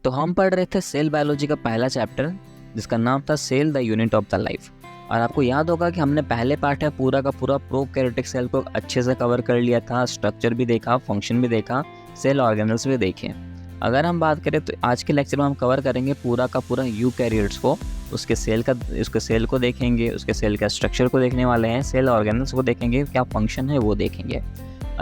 तो हम पढ़ रहे थे सेल बायोलॉजी का पहला चैप्टर जिसका नाम था cell the unit of the life. और आपको याद होगा कि हमने पहले पार्ट है पूरा का पूरा प्रोकैरियोटिक सेल को अच्छे से कवर कर लिया था, स्ट्रक्चर भी देखा, फंक्शन भी देखा, सेल ऑर्गेनल्स भी देखे। अगर हम बात करें तो आज के लेक्चर में हम कवर करेंगे पूरा का पूरा यूकैरियोट्स को, उसके सेल को देखेंगे, उसके सेल का स्ट्रक्चर को देखने वाले हैं, सेल ऑर्गेनल्स को देखेंगे, क्या फंक्शन है वो देखेंगे।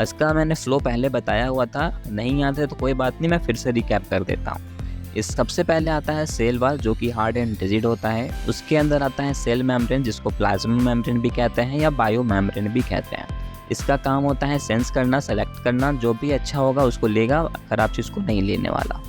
इसका मैंने फ्लो पहले बताया हुआ था, नहीं याद है तो कोई बात नहीं, मैं फिर से रिकैप कर देता हूँ। इस सबसे पहले आता है सेल वॉल जो कि हार्ड एंड रिजिड होता है। उसके अंदर आता है सेल मेम्ब्रेन जिसको प्लाज्मा मेम्ब्रेन भी कहते हैं या बायो मेम्ब्रेन भी कहते हैं। इसका काम होता है सेंस करना, सेलेक्ट करना, जो भी अच्छा होगा उसको लेगा, खराब चीज़ को नहीं लेने वाला।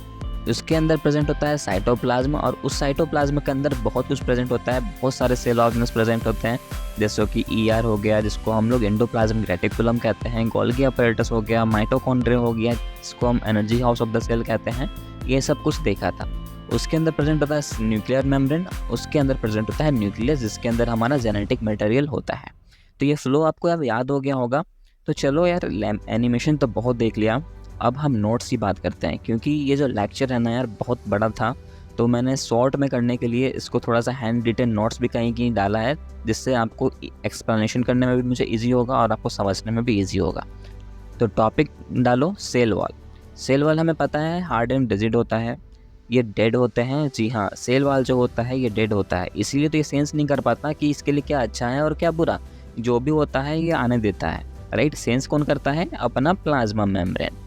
उसके अंदर प्रेजेंट होता है साइटोप्लाज्म और उस साइटोप्लाज्म के अंदर बहुत कुछ प्रेजेंट होता है, बहुत सारे सेल ऑर्गेनल्स प्रेजेंट होते हैं जैसे कि ईआर हो गया जिसको हम लोग एंडोप्लाज्मिक रेटिकुलम कहते हैं, गोल्गी अपैरेटस हो गया, माइटोकॉन्ड्रिया हो गया जिसको हम energy house of the cell कहते हैं, ये सब कुछ देखा था। उसके अंदर प्रेजेंट होता है न्यूक्लियर मेम्ब्रेन, उसके अंदर प्रेजेंट होता है न्यूक्लियस जिसके अंदर हमारा जेनेटिक मटेरियल होता है। तो ये फ्लो आपको अब याद हो गया होगा। तो चलो यार, एनिमेशन तो बहुत देख लिया, अब हम नोट्स की बात करते हैं क्योंकि ये जो लेक्चर है ना यार बहुत बड़ा था, तो मैंने शॉर्ट में करने के लिए इसको थोड़ा सा हैंड रिटन नोट्स भी कहीं कहीं डाला है जिससे आपको एक्सप्लेनेशन करने में भी मुझे ईजी होगा और आपको समझने में भी ईजी होगा। तो टॉपिक डालो सेल वॉल। सेल वॉल हमें पता है हार्ड एंड रिजिड होता है, ये डेड होते हैं। जी हाँ, सेल वॉल जो होता है ये डेड होता है, इसीलिए तो ये सेंस नहीं कर पाता कि इसके लिए क्या अच्छा है और क्या बुरा, जो भी होता है ये आने देता है, राइट। सेंस कौन करता है? अपना प्लाज्मा मेम्ब्रेन।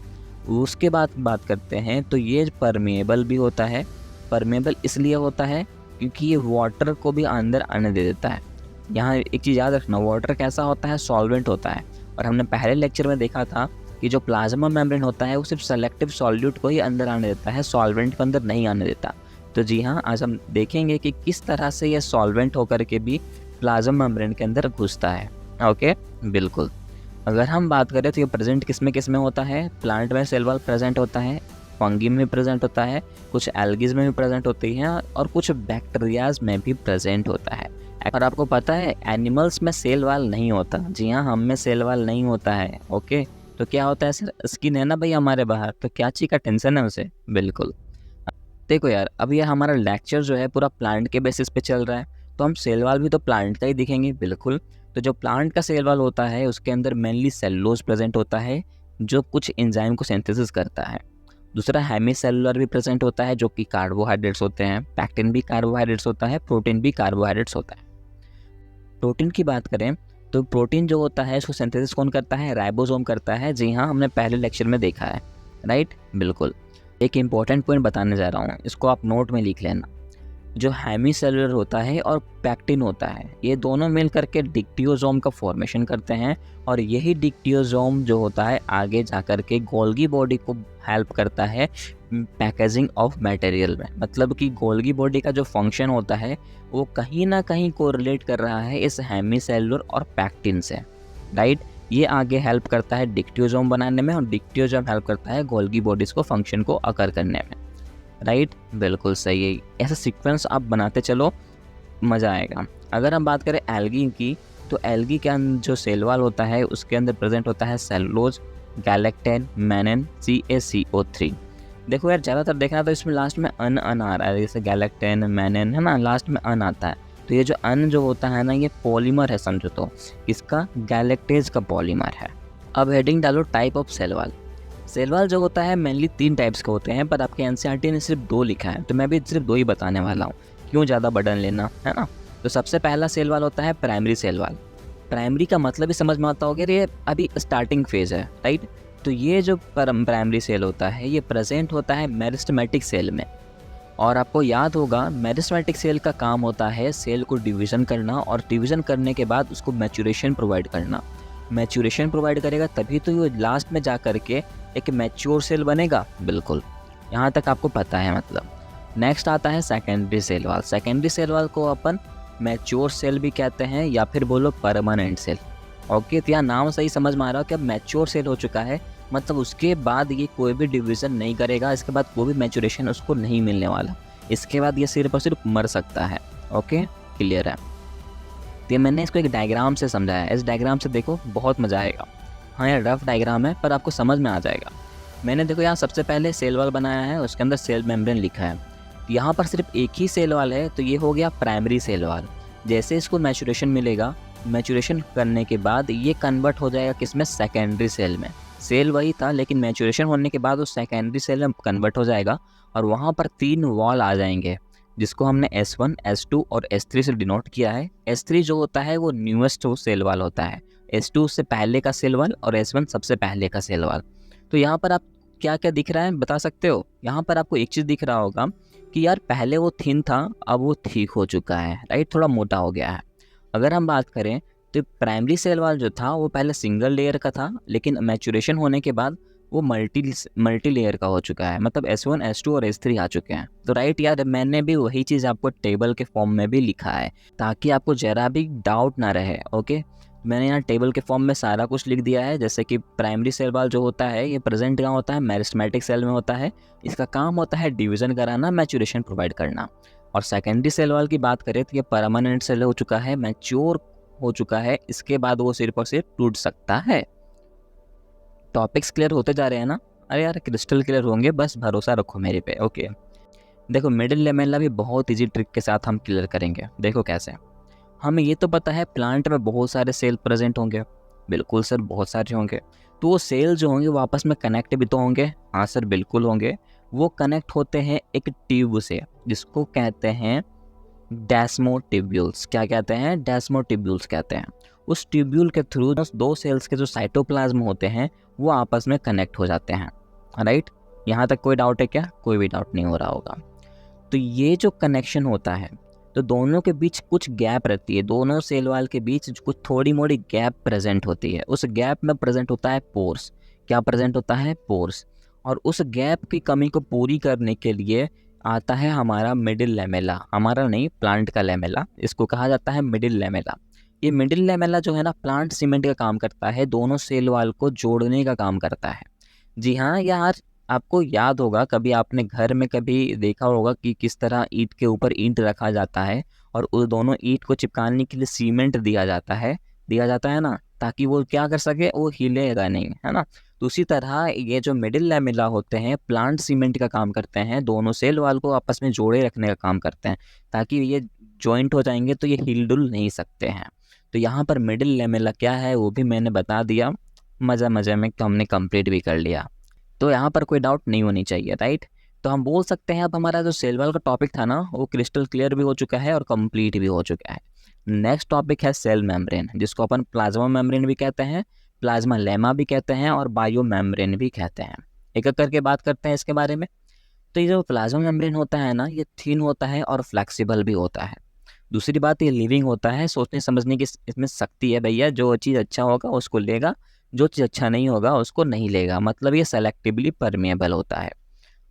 उसके बाद बात करते हैं तो ये परमेएबल भी होता है। परमेएबल इसलिए होता है क्योंकि ये वाटर को भी अंदर आने दे देता है। यहाँ एक चीज़ याद रखना, वाटर कैसा होता है? सॉल्वेंट होता है। और हमने पहले लेक्चर में देखा था कि जो प्लाज्मा मेम्ब्रेन होता है वो सिर्फ सेलेक्टिव सॉल्यूट को ही अंदर आने देता है, सॉल्वेंट को अंदर नहीं आने देता। तो जी हाँ, आज हम देखेंगे कि किस तरह से ये सॉल्वेंट होकर के भी प्लाज्मा मेम्ब्रेन के अंदर घुसता है। ओके, बिल्कुल। अगर हम बात करें तो ये प्रेजेंट किस में होता है? प्लांट में सेल वॉल प्रेजेंट होता है, फंगी में प्रेजेंट होता है, कुछ एल्गीज में भी प्रेजेंट होती है और कुछ बैक्टीरियाज में भी प्रेजेंट होता है। और आपको पता है एनिमल्स में सेल वॉल नहीं होता। जी हाँ, हम में सेल वॉल नहीं होता है। ओके, तो क्या होता है? सर स्किन है ना भाई हमारे बाहर, तो क्या चीज़ का टेंशन है उसे? बिल्कुल। देखो यार, अब ये हमारा लेक्चर जो है पूरा प्लांट के बेसिस पे चल रहा है, तो हम सेल वॉल भी तो प्लांट का ही दिखेंगे। बिल्कुल। तो जो प्लांट का सेल वॉल होता है उसके अंदर मेनली सेलुलोज प्रेजेंट होता है जो कुछ एंजाइम को सिंथेसिस करता है। दूसरा हेमी सेलुलर भी प्रेजेंट होता है जो कि कार्बोहाइड्रेट्स होते हैं, पैक्टिन भी कार्बोहाइड्रेट्स होता है, प्रोटीन भी कार्बोहाइड्रेट्स होता है। प्रोटीन की बात करें तो प्रोटीन जो होता है इसको सिंथेसिस कौन करता है? राइबोसोम करता है। जी हाँ, हमने पहले लेक्चर में देखा है, राइट। बिल्कुल। एक इम्पॉर्टेंट पॉइंट बताने जा रहा हूँ, इसको आप नोट में लिख लेना। जो हेमी सेलुलर होता है और पैक्टिन होता है, ये दोनों मिल करके डिक्टियोसोम का फॉर्मेशन करते हैं और यही डिक्टियोसोम जो होता है आगे जा कर के गोल्गी बॉडी को हेल्प करता है पैकेजिंग ऑफ मटेरियल में। मतलब कि गोल्गी बॉडी का जो फंक्शन होता है वो कहीं ना कहीं कोरिलेट कर रहा है इस हेमी सेलुलर और पैक्टिन से, राइट। ये आगे हेल्प करता है डिक्टियोसोम बनाने में और डिक्टियोसोम हेल्प करता है गोल्गी बॉडीज को फंक्शन को अकर करने में, राइट। बिल्कुल सही है। ऐसा सीक्वेंस आप बनाते चलो, मज़ा आएगा। अगर हम बात करें एल्गी की, तो एल्गी के अंदर जो सेल वॉल होता है उसके अंदर प्रेजेंट होता है सेलुलोज, गैलेक्टेन, मैनन, CaCO3। देखो यार, ज़्यादातर देखना तो इसमें लास्ट में अन आ रहा है, जैसे गैलेक्टेन, मैनन है ना, लास्ट में अन आता है। तो ये जो अन जो होता है ना, ये पॉलीमर है समझो तो, इसका गैलेक्टेज का पॉलीमर है। अब हेडिंग डालो type of cell wall. Cell wall जो होता है मेनली 3 टाइप्स के होते हैं, पर आपके एनसीईआरटी ने सिर्फ 2 लिखा है, तो मैं भी सिर्फ 2 ही बताने वाला हूँ, क्यों ज़्यादा बर्डन लेना, है ना। तो सबसे पहला सेल वॉल होता है प्राइमरी सेल वॉल। प्राइमरी का मतलब ही समझ में आता होगा, ये अभी स्टार्टिंग फेज है, राइट। तो ये जो प्राइमरी सेल होता है ये प्रेजेंट होता है मेरिस्टेमेटिक सेल में। और आपको याद होगा मेरिस्टेमेटिक सेल का काम होता है सेल को डिवीज़न करना और डिवीज़न करने के बाद उसको मैच्योरेशन प्रोवाइड करना। मैच्योरेशन प्रोवाइड करेगा तभी तो ये लास्ट में जा कर के एक मैच्योर सेल बनेगा। बिल्कुल, यहाँ तक आपको पता है। मतलब नेक्स्ट आता है secondary cell wall. Secondary cell wall को अपन मैच्योर सेल भी कहते हैं या फिर बोलो परमानेंट सेल। ओके, तो यहाँ नाम सही समझ में आ रहा हो कि अब मैच्योर सेल हो चुका है, मतलब उसके बाद ये कोई भी डिवीज़न नहीं करेगा, इसके बाद कोई भी मैच्योरेशन उसको नहीं मिलने वाला, इसके बाद ये सिर्फ और सिर्फ मर सकता है। ओके, क्लियर है। तो मैंने इसको एक डायग्राम से समझाया है, इस डायग्राम से देखो बहुत मज़ा आएगा। हाँ यार, रफ डायग्राम है पर आपको समझ में आ जाएगा। मैंने देखो यहाँ सबसे पहले सेल वॉल बनाया है, उसके अंदर सेल मेम्ब्रेन लिखा है। यहाँ पर सिर्फ एक ही सेल वॉल है, तो ये हो गया प्राइमरी सेल वॉल। जैसे इसको मैचुरेशन मिलेगा, मैचुरेशन करने के बाद ये कन्वर्ट हो जाएगा किसमें, सेकेंडरी सेल में। सेल वही था लेकिन मैचुरेशन होने के बाद वो सेकेंडरी सेल में कन्वर्ट हो जाएगा और वहाँ पर 3 वॉल आ जाएंगे, जिसको हमने S1, S2 और S3 से डिनोट किया है। S3 जो होता है वो न्यूएस्ट सेल वॉल होता है, S2 से पहले का सेल वॉल और S1 सबसे पहले का सेल वॉल। तो यहाँ पर आप क्या क्या दिख रहा है बता सकते हो? यहाँ पर आपको एक चीज़ दिख रहा होगा कि यार पहले वो थिन था, अब वो ठीक हो चुका है, राइट, थोड़ा मोटा हो गया है। अगर हम बात करें तो प्राइमरी सेल वॉल जो था वो पहले सिंगल लेयर का था, लेकिन मैचुरेशन होने के बाद वो मल्टी लेयर का हो चुका है, मतलब S1, S2 और S3 आ चुके हैं। तो राइट यार, मैंने भी वही चीज़ आपको टेबल के फॉर्म में भी लिखा है ताकि आपको ज़रा भी डाउट ना रहे। ओके, मैंने यहाँ टेबल के फॉर्म में सारा कुछ लिख दिया है। जैसे कि प्राइमरी सेल वॉल जो होता है ये प्रेजेंट कहाँ होता है, मेरिस्टेमेटिक सेल में होता है। इसका काम होता है डिवीज़न कराना, मैचुरेशन प्रोवाइड करना। और सेकेंडरी सेल वॉल की बात करें तो ये परमानेंट सेल हो चुका है, मैच्योर हो चुका है, इसके बाद वो सिर्फ और सिर्फ टूट सकता है। टॉपिक्स क्लियर होते जा रहे हैं ना? अरे यार क्रिस्टल क्लियर होंगे, बस भरोसा रखो मेरे पे। ओके, देखो मिडिल लेमेला भी बहुत इजी ट्रिक के साथ हम क्लियर करेंगे। देखो कैसे, हमें ये तो पता है प्लांट में बहुत सारे सेल प्रेजेंट होंगे। बिल्कुल सर, बहुत सारे होंगे। तो वो सेल जो होंगे वो आपस में कनेक्ट भी तो होंगे। हाँ सर, बिल्कुल होंगे। वो कनेक्ट होते हैं एक ट्यूब से, जिसको कहते हैं डेस्मोटिब्यूल्स। क्या कहते हैं? डेस्मोटिब्यूल्स कहते हैं। उस ट्यूब्यूल के थ्रू 2 सेल्स के जो साइटोप्लाज्म होते हैं वो आपस में कनेक्ट हो जाते हैं, राइट। यहाँ तक कोई डाउट है क्या? कोई भी डाउट नहीं हो रहा होगा। तो ये जो कनेक्शन होता है, तो दोनों के बीच कुछ गैप रहती है, दोनों सेल वॉल के बीच कुछ थोड़ी मोड़ी गैप प्रेजेंट होती है। उस गैप में प्रेजेंट होता है पोर्स। क्या प्रेजेंट होता है? पोर्स। और उस गैप की कमी को पूरी करने के लिए आता है हमारा मिडिल लेमेला। हमारा नहीं, प्लांट का लेमेला, इसको कहा जाता है मिडिल लेमेला। ये मिडिल लेमेला जो है ना, प्लांट सीमेंट का काम करता है, दोनों सेल वॉल को जोड़ने का काम करता है। जी हाँ यार, आपको याद होगा कभी आपने घर में कभी देखा होगा कि किस तरह ईंट के ऊपर ईंट रखा जाता है और उस दोनों ईंट को चिपकाने के लिए सीमेंट दिया जाता है ना, ताकि वो क्या कर सके, वो हिलेगा नहीं, है ना। तो उसी तरह ये जो मिडिल लैमेला होते हैं प्लांट सीमेंट का काम करते हैं, दोनों सेल वाल को आपस में जोड़े रखने का काम करते हैं, ताकि ये जॉइंट हो जाएंगे तो ये हिल डुल नहीं सकते हैं। तो यहाँ पर मिडिल लैमेला क्या है वो भी मैंने बता दिया, मज़ा में तो हमने कंप्लीट भी कर लिया। तो यहाँ पर कोई डाउट नहीं होनी चाहिए, राइट। तो हम बोल सकते हैं अब हमारा जो सेल वॉल का टॉपिक था ना वो क्रिस्टल क्लियर भी हो चुका है और कंप्लीट भी हो चुका है। नेक्स्ट टॉपिक है सेल मेम्ब्रेन, जिसको अपन प्लाज्मा मेम्ब्रेन भी कहते हैं, प्लाज्मा लेमा भी कहते हैं और बायो मेम्ब्रेन भी कहते हैं। एक एक करके बात करते हैं इसके बारे में। तो ये जो प्लाज्मा मेम्ब्रेन होता है ना, ये थिन होता है और फ्लेक्सिबल भी होता है। दूसरी बात, ये लिविंग होता है, सोचने समझने की इसमें शक्ति है भैया। जो चीज़ अच्छा होगा उसको लेगा, जो चीज़ अच्छा नहीं होगा उसको नहीं लेगा, मतलब ये सेलेक्टिवली परमेएबल होता है।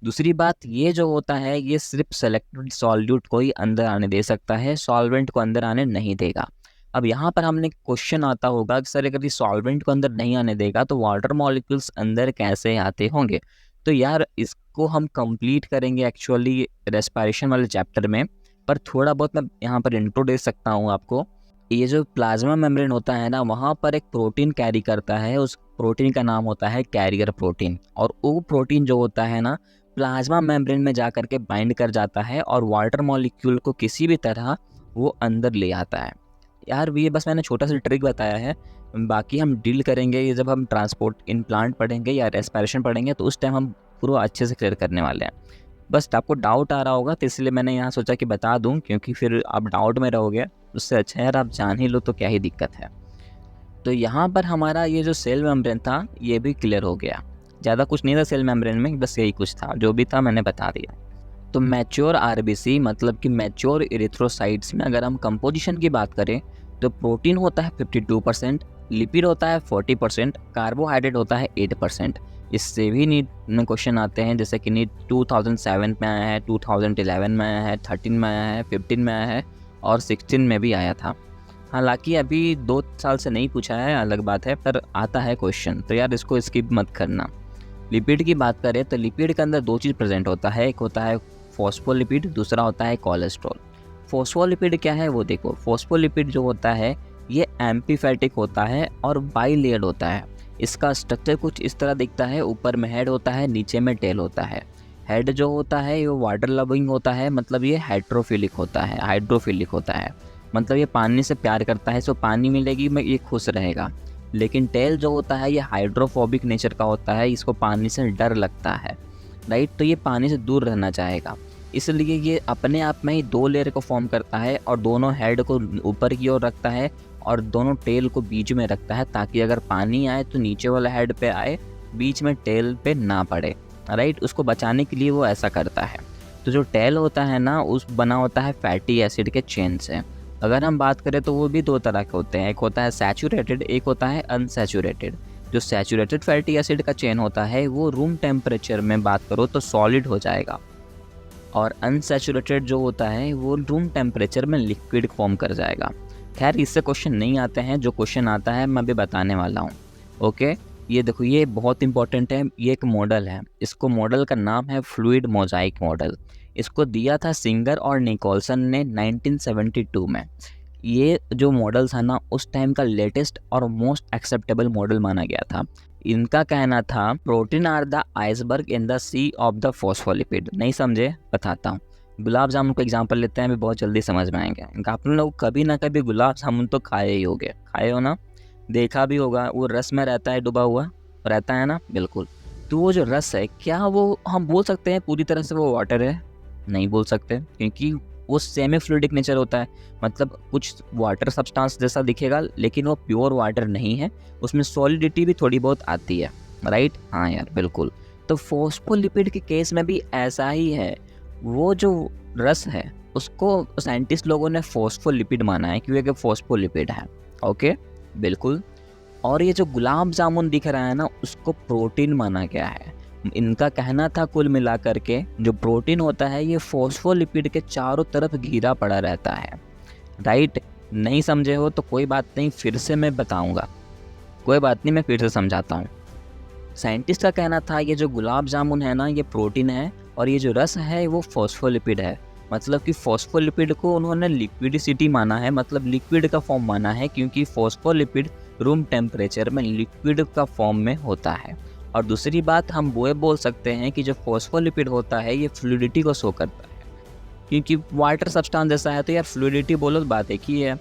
दूसरी बात, ये जो होता है ये सिर्फ सेलेक्टेड सॉल्यूट को ही अंदर आने दे सकता है, सॉल्वेंट को अंदर आने नहीं देगा। अब यहाँ पर हमने क्वेश्चन आता होगा कि सर अगर ये सॉल्वेंट को अंदर नहीं आने देगा तो वाटर मॉलिक्यूल्स अंदर कैसे आते होंगे? तो यार इसको हम कंप्लीट करेंगे एक्चुअली रेस्पिरेशन वाले चैप्टर में, पर थोड़ा बहुत मैं यहाँ पर इंट्रो दे सकता हूँ आपको। ये जो प्लाज्मा मेम्ब्रेन होता है ना, वहाँ पर एक प्रोटीन कैरी करता है, उस प्रोटीन का नाम होता है कैरियर प्रोटीन। और वो प्रोटीन जो होता है ना, प्लाज्मा मेम्ब्रेन में जा कर के बाइंड कर जाता है और वाटर मॉलिक्यूल को किसी भी तरह वो अंदर ले आता है। यार ये बस मैंने छोटा सा ट्रिक बताया है, बाकी हम डील करेंगे ये जब हम ट्रांसपोर्ट इन प्लांट पढ़ेंगे या रेस्पिरेशन पढ़ेंगे, तो उस टाइम हम पूरा अच्छे से क्लियर करने वाले हैं। बस आपको डाउट आ रहा होगा तो इसलिए मैंने यहाँ सोचा कि बता दूँ, क्योंकि फिर आप डाउट में रहोगे, उससे अच्छा है यार आप जान ही लो तो क्या ही दिक्कत है। तो यहाँ पर हमारा ये जो सेल मेम्ब्रेन था ये भी क्लियर हो गया। ज़्यादा कुछ नहीं था सेल मेम्ब्रेन में, बस यही कुछ था, जो भी था मैंने बता दिया। तो मैच्योर आरबीसी मतलब कि मैच्योर इरिथ्रोसाइट्स में अगर हम कंपोजिशन की बात करें तो प्रोटीन होता है 52%, लिपिड होता है 40%, कार्बोहाइड्रेट होता है 8%। इससे भी नीट में क्वेश्चन आते हैं, जैसे कि नीट 2007 में आया है, 2011 में आया है, 13 में आया है, 15 में आया है और 16 में भी आया था। हालांकि अभी 2 साल से नहीं पूछा है, अलग बात है, पर आता है क्वेश्चन, तो यार इसको स्किप मत करना। लिपिड की बात करें तो लिपिड के अंदर 2 चीज़ प्रेजेंट होता है, एक होता है फॉस्फोलिपिड, दूसरा होता है कोलेस्ट्रॉल। फॉस्फोलिपिड क्या है वो देखो, फॉस्फोलिपिड जो होता है ये एम्फीफैटिक होता है और बाई लेयर्ड होता है। इसका स्ट्रक्चर कुछ इस तरह दिखता है, ऊपर में हेड होता है, नीचे में टेल होता है। हेड जो होता है ये वाटर लविंग होता है, मतलब ये हाइड्रोफिलिक होता है, हाइड्रोफिलिक होता है, मतलब ये पानी से प्यार करता है, सो पानी मिलेगी में ये खुश रहेगा। लेकिन टेल जो होता है ये हाइड्रोफोबिक नेचर का होता है, इसको पानी से डर लगता है, राइट। तो ये पानी से दूर रहना चाहेगा, इसलिए ये अपने आप में ही 2 लेयर को फॉर्म करता है और दोनों हेड को ऊपर की ओर रखता है और दोनों टेल को बीच में रखता है, ताकि अगर पानी आए तो नीचे वाला हेड पे आए, बीच में टेल पे ना पड़े, राइट। उसको बचाने के लिए वो ऐसा करता है। तो जो टेल होता है ना, उस बना होता है फैटी एसिड के चेन से। अगर हम बात करें तो वो भी 2 तरह के होते हैं, एक होता है सैचुरेटेड, एक होता है अनसैचुरेटेड। जो सैचुरेटेड फैटी एसिड का चेन होता है वो रूम टेम्परेचर में बात करो तो सॉलिड हो जाएगा, और अनसैचुरेटेड जो होता है वो रूम टेम्परेचर में लिक्विड फॉर्म कर जाएगा। खैर इससे क्वेश्चन नहीं आते हैं, जो क्वेश्चन आता है मैं अभी बताने वाला हूँ। ओके, ये देखो ये बहुत इंपॉर्टेंट है, ये एक मॉडल है, इसको मॉडल का नाम है फ्लूइड मोजाइक मॉडल। इसको दिया था सिंगर और निकोलसन ने 1972 में। ये जो मॉडल था ना, उस टाइम का लेटेस्ट और मोस्ट एक्सेप्टेबल मॉडल माना गया था। इनका कहना था protein are the iceberg in the sea of the phospholipid. नहीं समझे, बताता हूँ। गुलाब जामुन को एग्जांपल लेते हैं, अभी बहुत जल्दी समझ में आएंगे। आप लोग कभी ना कभी गुलाब जामुन तो खाए ही होगे, खाए हो ना, देखा भी होगा, वो रस में रहता है, डूबा हुआ रहता है ना, बिल्कुल। तो वो जो रस है, क्या वो हम बोल सकते हैं पूरी तरह से वो वाटर है? नहीं बोल सकते, क्योंकि वो सेमी फ्लूइडिक नेचर होता है, मतलब कुछ वाटर सब्सटेंस जैसा दिखेगा लेकिन वो प्योर वाटर नहीं है, उसमें सॉलिडिटी भी थोड़ी बहुत आती है, राइट। हाँ यार बिल्कुल। तो फॉस्फोलिपिड के केस में भी ऐसा ही है, वो जो रस है उसको साइंटिस्ट लोगों ने फॉस्फोलिपिड माना है, क्योंकि फॉस्फोलिपिड है। ओके बिल्कुल। और ये जो गुलाब जामुन दिख रहा है ना, उसको प्रोटीन माना गया है। इनका कहना था कुल मिलाकर के जो प्रोटीन होता है ये फॉस्फोलिपिड के चारों तरफ घिरा पड़ा रहता है, राइट। नहीं समझे हो तो कोई बात नहीं, फिर से मैं बताऊंगा, कोई बात नहीं, मैं फिर से समझाता हूँ। साइंटिस्ट का कहना था ये जो गुलाब जामुन है ना, ये प्रोटीन है, और ये जो रस है वो फॉस्फोलिपिड है। मतलब कि फॉस्फोलिपिड को उन्होंने लिक्विडिसिटी माना है, मतलब लिक्विड का फॉर्म माना है, क्योंकि फॉस्फोलिपिड रूम टेम्परेचर में लिक्विड का फॉर्म में होता है। और दूसरी बात हम वो बोल सकते हैं कि जो फॉस्फोलिपिड होता है ये फ्लूइडिटी को शो करता है, क्योंकि वाटर सब्सटेंस जैसा है, तो यार फ्लूइडिटी बोलो तो बात एक ही है।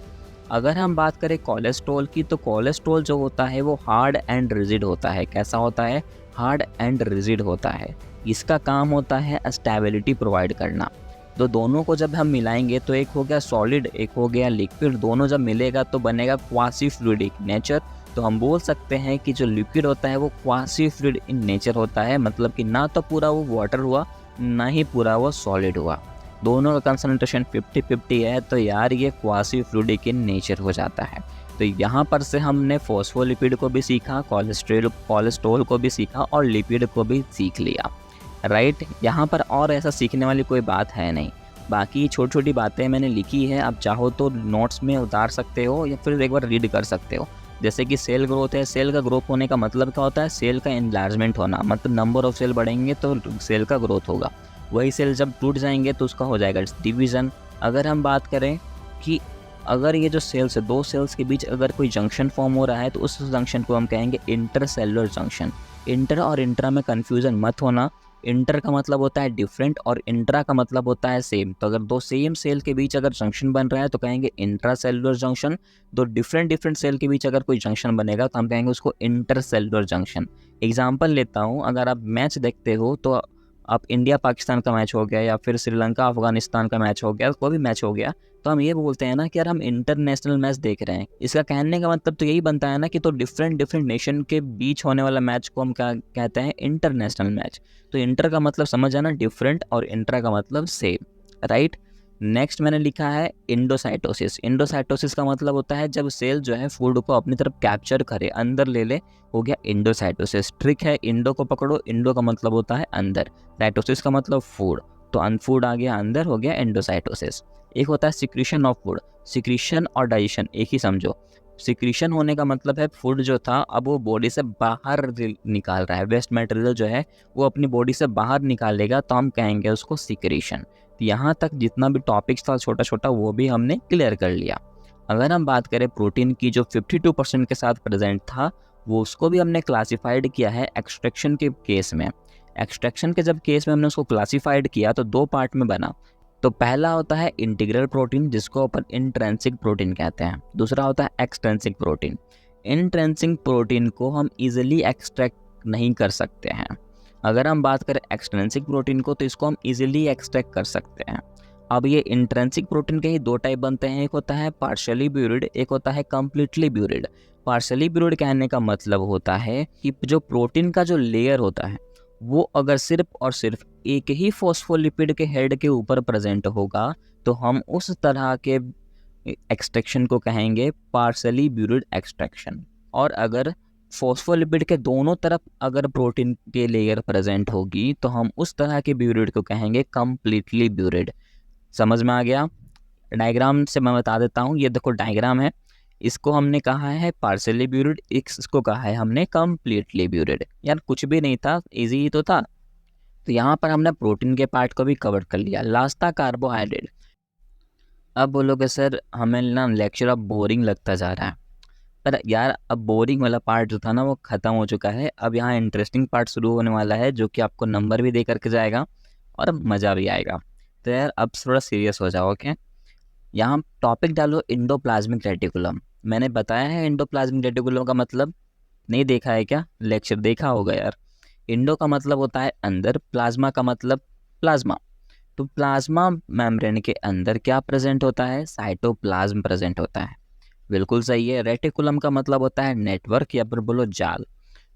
अगर हम बात करें कोलेस्ट्रॉल की, तो कोलेस्ट्रॉल जो होता है वो हार्ड एंड रिजिड होता है। कैसा होता है? हार्ड एंड रिजिड होता है। इसका काम होता है स्टेबिलिटी प्रोवाइड करना। तो दोनों को जब हम मिलाएंगे तो एक हो गया सॉलिड, एक हो गया लिक्विड, दोनों जब मिलेगा तो बनेगा क्वासी फ्लूइडिक नेचर। तो हम बोल सकते हैं कि जो लिक्विड होता है वो क्वासी फ्लूइड इन नेचर होता है, मतलब कि ना तो पूरा वो वाटर हुआ, ना ही पूरा वो सॉलिड हुआ, दोनों का कंसंट्रेशन 50-50 है। तो यार ये क्वासी फ्लूइडिक इन नेचर हो जाता है। तो यहाँ पर से हमने फॉस्फोलिपिड को भी सीखा, कोलेस्ट्रॉल को भी सीखा और लिपिड को भी सीख लिया, राइट। यहाँ पर और ऐसा सीखने वाली कोई बात है नहीं। बाकी छोटी छोटी बातें मैंने लिखी है, आप चाहो तो नोट्स में उतार सकते हो या फिर एक बार रीड कर सकते हो। जैसे कि सेल ग्रोथ है, सेल का ग्रोथ होने का मतलब क्या होता है? सेल का एनलार्जमेंट होना, मतलब नंबर ऑफ सेल बढ़ेंगे तो सेल का ग्रोथ होगा। वही सेल जब टूट जाएंगे तो उसका हो जाएगा डिवीज़न। अगर हम बात करें कि अगर ये जो सेल्स है, 2 सेल्स के बीच अगर कोई जंक्शन फॉर्म हो रहा है तो उस जंक्शन को हम कहेंगे इंटरसेलुलर जंक्शन। इंटर और इंट्रा में कन्फ्यूज़न मत होना। इंटर का मतलब होता है डिफरेंट और इंट्रा का मतलब होता है सेम। तो अगर 2 सेम सेल के बीच अगर जंक्शन बन रहा है तो कहेंगे intra cellular junction. 2 different cell के बीच अगर कोई जंक्शन बनेगा तो हम कहेंगे उसको इंटर सेलुलर जंक्शन। एग्जाम्पल लेता हूँ, अगर आप मैच देखते हो तो आप इंडिया पाकिस्तान का मैच हो गया या फिर श्रीलंका अफगानिस्तान का मैच हो गया, कोई भी मैच हो गया, तो हम ये बोलते हैं ना कि यार हम इंटरनेशनल मैच देख रहे हैं। इसका कहने का मतलब तो यही बनता है ना कि तो डिफरेंट नेशन के बीच होने वाला मैच को हम क्या कहते हैं? International match. तो इंटर का मतलब समझ आना डिफरेंट और इंट्रा का मतलब सेम, राइट। नेक्स्ट मैंने लिखा है इंडोसाइटोसिस। इंडोसाइटोसिस का मतलब होता है जब सेल जो है फूड को अपनी तरफ कैप्चर करे, अंदर ले ले, हो गया इंडोसाइटोसिस। ट्रिक है, इंडो को पकड़ो, इंडो का मतलब होता है अंदर, साइटोसिस का मतलब फूड, तो अनफूड आ गया अंदर, हो गया इंडोसाइटोसिस। एक होता है सिक्रीशन ऑफ फूड। सिक्रीशन और डाइजेशन एक ही समझो। सिक्रीशन होने का मतलब है फूड जो था अब वो बॉडी से बाहर निकाल रहा है, वेस्ट मटेरियल जो है वो अपनी बॉडी से बाहर निकालेगा, तो हम कहेंगे उसको सिक्रीशन। यहाँ तक जितना भी टॉपिक्स था छोटा छोटा वो भी हमने क्लियर कर लिया। अगर हम बात करें प्रोटीन की, जो 52% के साथ प्रेजेंट था, वो उसको भी हमने क्लासिफाइड किया है एक्सट्रैक्शन के केस में। एक्सट्रैक्शन के जब केस में हमने उसको क्लासिफाइड किया तो 2 पार्ट में बना। तो पहला होता है इंटीग्रल प्रोटीन, जिसको अपन इंट्रिंसिक प्रोटीन कहते हैं। दूसरा होता है एक्सट्रिंसिक प्रोटीन। इंट्रिंसिक प्रोटीन को हम इजीली एक्सट्रैक्ट नहीं कर सकते हैं। अगर हम बात करें एक्सट्रिंसिक प्रोटीन को, तो इसको हम इजीली एक्सट्रैक्ट कर सकते हैं। अब ये इंट्रिंसिक प्रोटीन के ही 2 टाइप बनते हैं, एक होता है पार्शियली ब्यूरिड, एक होता है कम्प्लीटली ब्यूरिड। पार्शियली ब्यूरिड कहने का मतलब होता है कि जो प्रोटीन का जो लेयर होता है वो अगर सिर्फ और सिर्फ एक ही फॉस्फोलिपिड के हेड के ऊपर प्रेजेंट होगा तो हम उस तरह के एक्सट्रैक्शन को कहेंगे पार्शियली ब्यूरिड एक्सट्रैक्शन। और अगर फॉस्फोलिपिड के दोनों तरफ अगर प्रोटीन के लेयर प्रेजेंट होगी तो हम उस तरह के ब्यूरिड को कहेंगे कम्प्लीटली ब्यूरिड। समझ में आ गया? डायग्राम से मैं बता देता हूँ। ये देखो डायग्राम है, इसको हमने कहा है पार्शियली ब्यूरिड, इसको कहा है हमने कम्प्लीटली ब्यूरिड। यार कुछ भी नहीं था, इजी ही तो था। तो यहाँ पर हमने प्रोटीन के पार्ट को भी कवर कर लिया। लास्ट था कार्बोहाइड्रेट। अब बोलोगे सर हमें ना लेक्चर अब बोरिंग लगता जा रहा है, पर यार अब बोरिंग वाला पार्ट जो था ना वो ख़त्म हो चुका है। अब यहाँ इंटरेस्टिंग पार्ट शुरू होने वाला है, जो कि आपको नंबर भी दे करके जाएगा और मज़ा भी आएगा। तो यार अब थोड़ा सीरियस हो जाओ। ओके, यहाँ टॉपिक डालो इंडोप्लाज्मिक रेटिकुलम। मैंने बताया है इंडोप्लाज्मिक रेटिकुलम का मतलब, नहीं देखा है क्या? लेक्चर देखा होगा यार। इंडो का मतलब होता है अंदर, प्लाज्मा का मतलब प्लाज्मा। तो प्लाज्मा मेम्ब्रेन के अंदर क्या प्रेजेंट होता है? साइटोप्लाज्म प्रेजेंट होता है। बिल्कुल सही है। रेटिकुलम का मतलब होता है नेटवर्क या फिर बोलो जाल।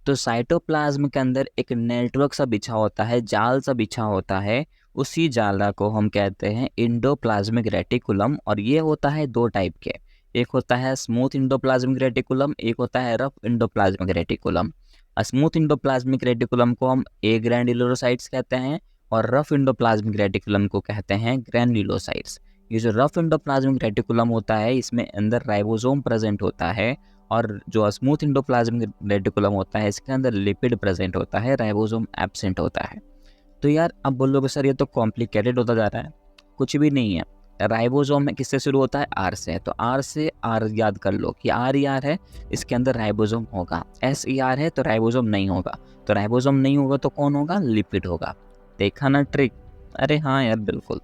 तो साइटोप्लाज्म के अंदर एक नेटवर्क सा बिछा होता है, जाल सा बिछा होता है। उसी जाला को हम कहते हैं इंडोप्लाज्मिक रेटिकुलम। और ये होता है 2 टाइप के, एक होता है स्मूथ इंडोप्लाज्मिक रेटिकुलम, एक होता है rough endoplasmic reticulum. Smooth endoplasmic reticulum को हम ए ग्रैन्युलोसाइट्स कहते हैं और रफ इंडोप्लाज्मिक रेटिकुलम को कहते हैं ग्रैन्युलोसाइट्स। ये जो रफ इंडोप्लाज्मिक रेटिकुलम होता है इसमें अंदर राइबोसोम प्रेजेंट होता है, और जो स्मूथ इंडोप्लाज्मिक रेटिकुलम होता है इसके अंदर लिपिड प्रेजेंट होता है, राइबोसोम एब्सेंट होता है। तो यार अब बोलोगे सर ये तो कॉम्प्लिकेटेड होता जा रहा है। कुछ भी नहीं है। राइबोसोम किससे शुरू होता है? आर से। तो आर से आर याद कर लो कि आर ई आर है, इसके अंदर राइबोसोम होगा। एस ई आर है तो राइबोसोम नहीं होगा। तो राइबोसोम नहीं होगा तो कौन होगा? लिपिड होगा। देखा ना ट्रिक? अरे हाँ यार बिल्कुल।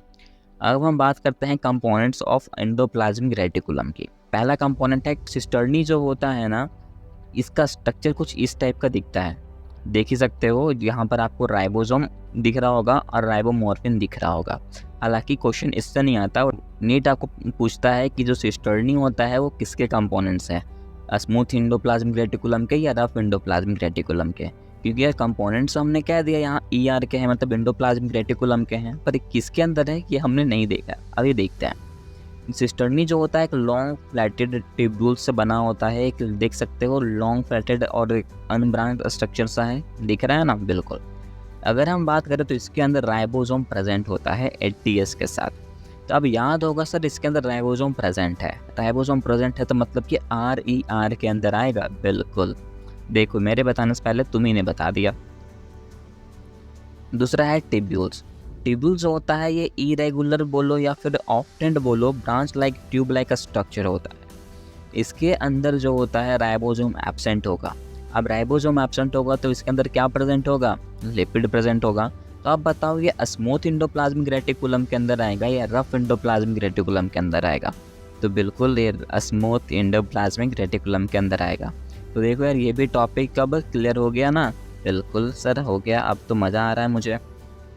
अब हम बात करते हैं कंपोनेंट्स ऑफ एंडोप्लाज्मिक रेटिकुलम की। पहला कंपोनेंट है सिस्टर्नी। जो होता है ना, इसका स्ट्रक्चर कुछ इस टाइप का दिखता है, देख ही सकते हो। यहाँ पर आपको राइबोसोम दिख रहा होगा और राइबोमॉर्फिन दिख रहा होगा। हालांकि क्वेश्चन इससे नहीं आता, और नीट आपको पूछता है कि जो सिस्टर्नी होता है वो किसके कंपोनेंट्स है, स्मूथ इंडोप्लाज्मिक रेटिकुलम के या रफ इंडोप्लाज्मिक रेटिकुलम के। क्योंकि यार कंपोनेंट्स हमने कह दिया यहाँ ई आर के हैं, मतलब इंडोप्लाज्मिक रेटिकुलम के हैं, पर किसके अंदर है ये हमने नहीं देखा। अभी देखते हैं। सिस्टर्नी जो होता है एक लॉन्ग फ्लैटेड ट्यूब्यूल से बना होता है। एक देख सकते हो लॉन्ग फ्लैटेड और एक अनब्रांच्ड स्ट्रक्चर सा है, दिख रहा है ना? बिल्कुल। अगर हम बात करें तो इसके अंदर राइबोसोम प्रेजेंट होता है एटीएस के साथ। तो अब याद होगा सर इसके अंदर राइबोसोम प्रेजेंट है। राइबोसोम प्रेजेंट है तो मतलब कि आर ई आर के अंदर आएगा। बिल्कुल, देखो मेरे बताने से पहले तुम ही ने बता दिया। दूसरा है टिब्यूल्स। टिब्यूल्स होता है ये इरेगुलर बोलो या फिर ऑफ्टेंड बोलो, branch like tube like structure होता है। इसके अंदर जो होता है राइबोसोम एब्सेंट होगा। अब राइबोसोम एब्सेंट होगा तो इसके अंदर क्या प्रेजेंट होगा? लिपिड प्रेजेंट होगा। तो अब बताओ ये स्मूथ इंडोप्लाज्मिक रेटिकुलम के अंदर आएगा या रफ इंडोप्लाज्मिक रेटिकुलम के अंदर आएगा? तो बिल्कुल ये स्मूथ इंडोप्लाज्मिक रेटिकुलम के अंदर आएगा। तो देखो यार ये भी टॉपिक कब क्लियर हो गया ना? बिल्कुल सर हो गया। अब तो मज़ा आ रहा है मुझे।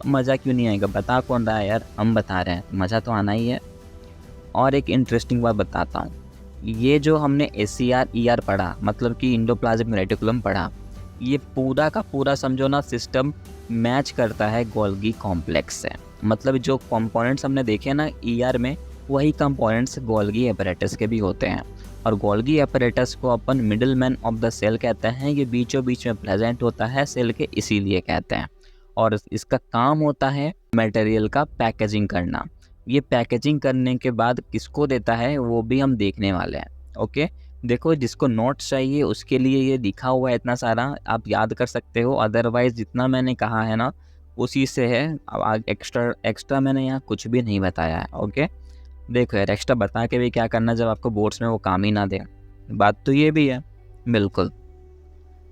मज़ा क्यों नहीं आएगा? बता कौन रहा है यार? हम बता रहे हैं, मज़ा तो आना ही है। और एक इंटरेस्टिंग बात बताता हूँ। ये जो हमने ACR-ER पढ़ा, मतलब कि इंडोप्लाज्मिक रेटिकुलम पढ़ा, ये पूरा का पूरा समझो ना सिस्टम मैच करता है गोल्गी कॉम्प्लेक्स से। मतलब जो कंपोनेंट्स हमने देखे ना ER में, वही कंपोनेंट्स गोल्गी एपरेटस के भी होते हैं। और गोल्गी एपरेटस को अपन middle man of the cell कहते हैं। ये बीचों बीच में प्रेजेंट होता है सेल के, इसीलिए कहते हैं। और इसका काम होता है मटेरियल का पैकेजिंग करना। ये पैकेजिंग करने के बाद किसको देता है वो भी हम देखने वाले हैं। ओके, देखो जिसको नोट्स चाहिए उसके लिए ये लिखा हुआ है इतना सारा, आप याद कर सकते हो। अदरवाइज जितना मैंने कहा है ना उसी से है। अब एक्स्ट्रा मैंने यहाँ कुछ भी नहीं बताया है। ओके, देखो यार एक्स्ट्रा बता के भी क्या करना जब आपको बोर्ड्स में वो काम ही ना दे। बात तो ये भी है। बिल्कुल।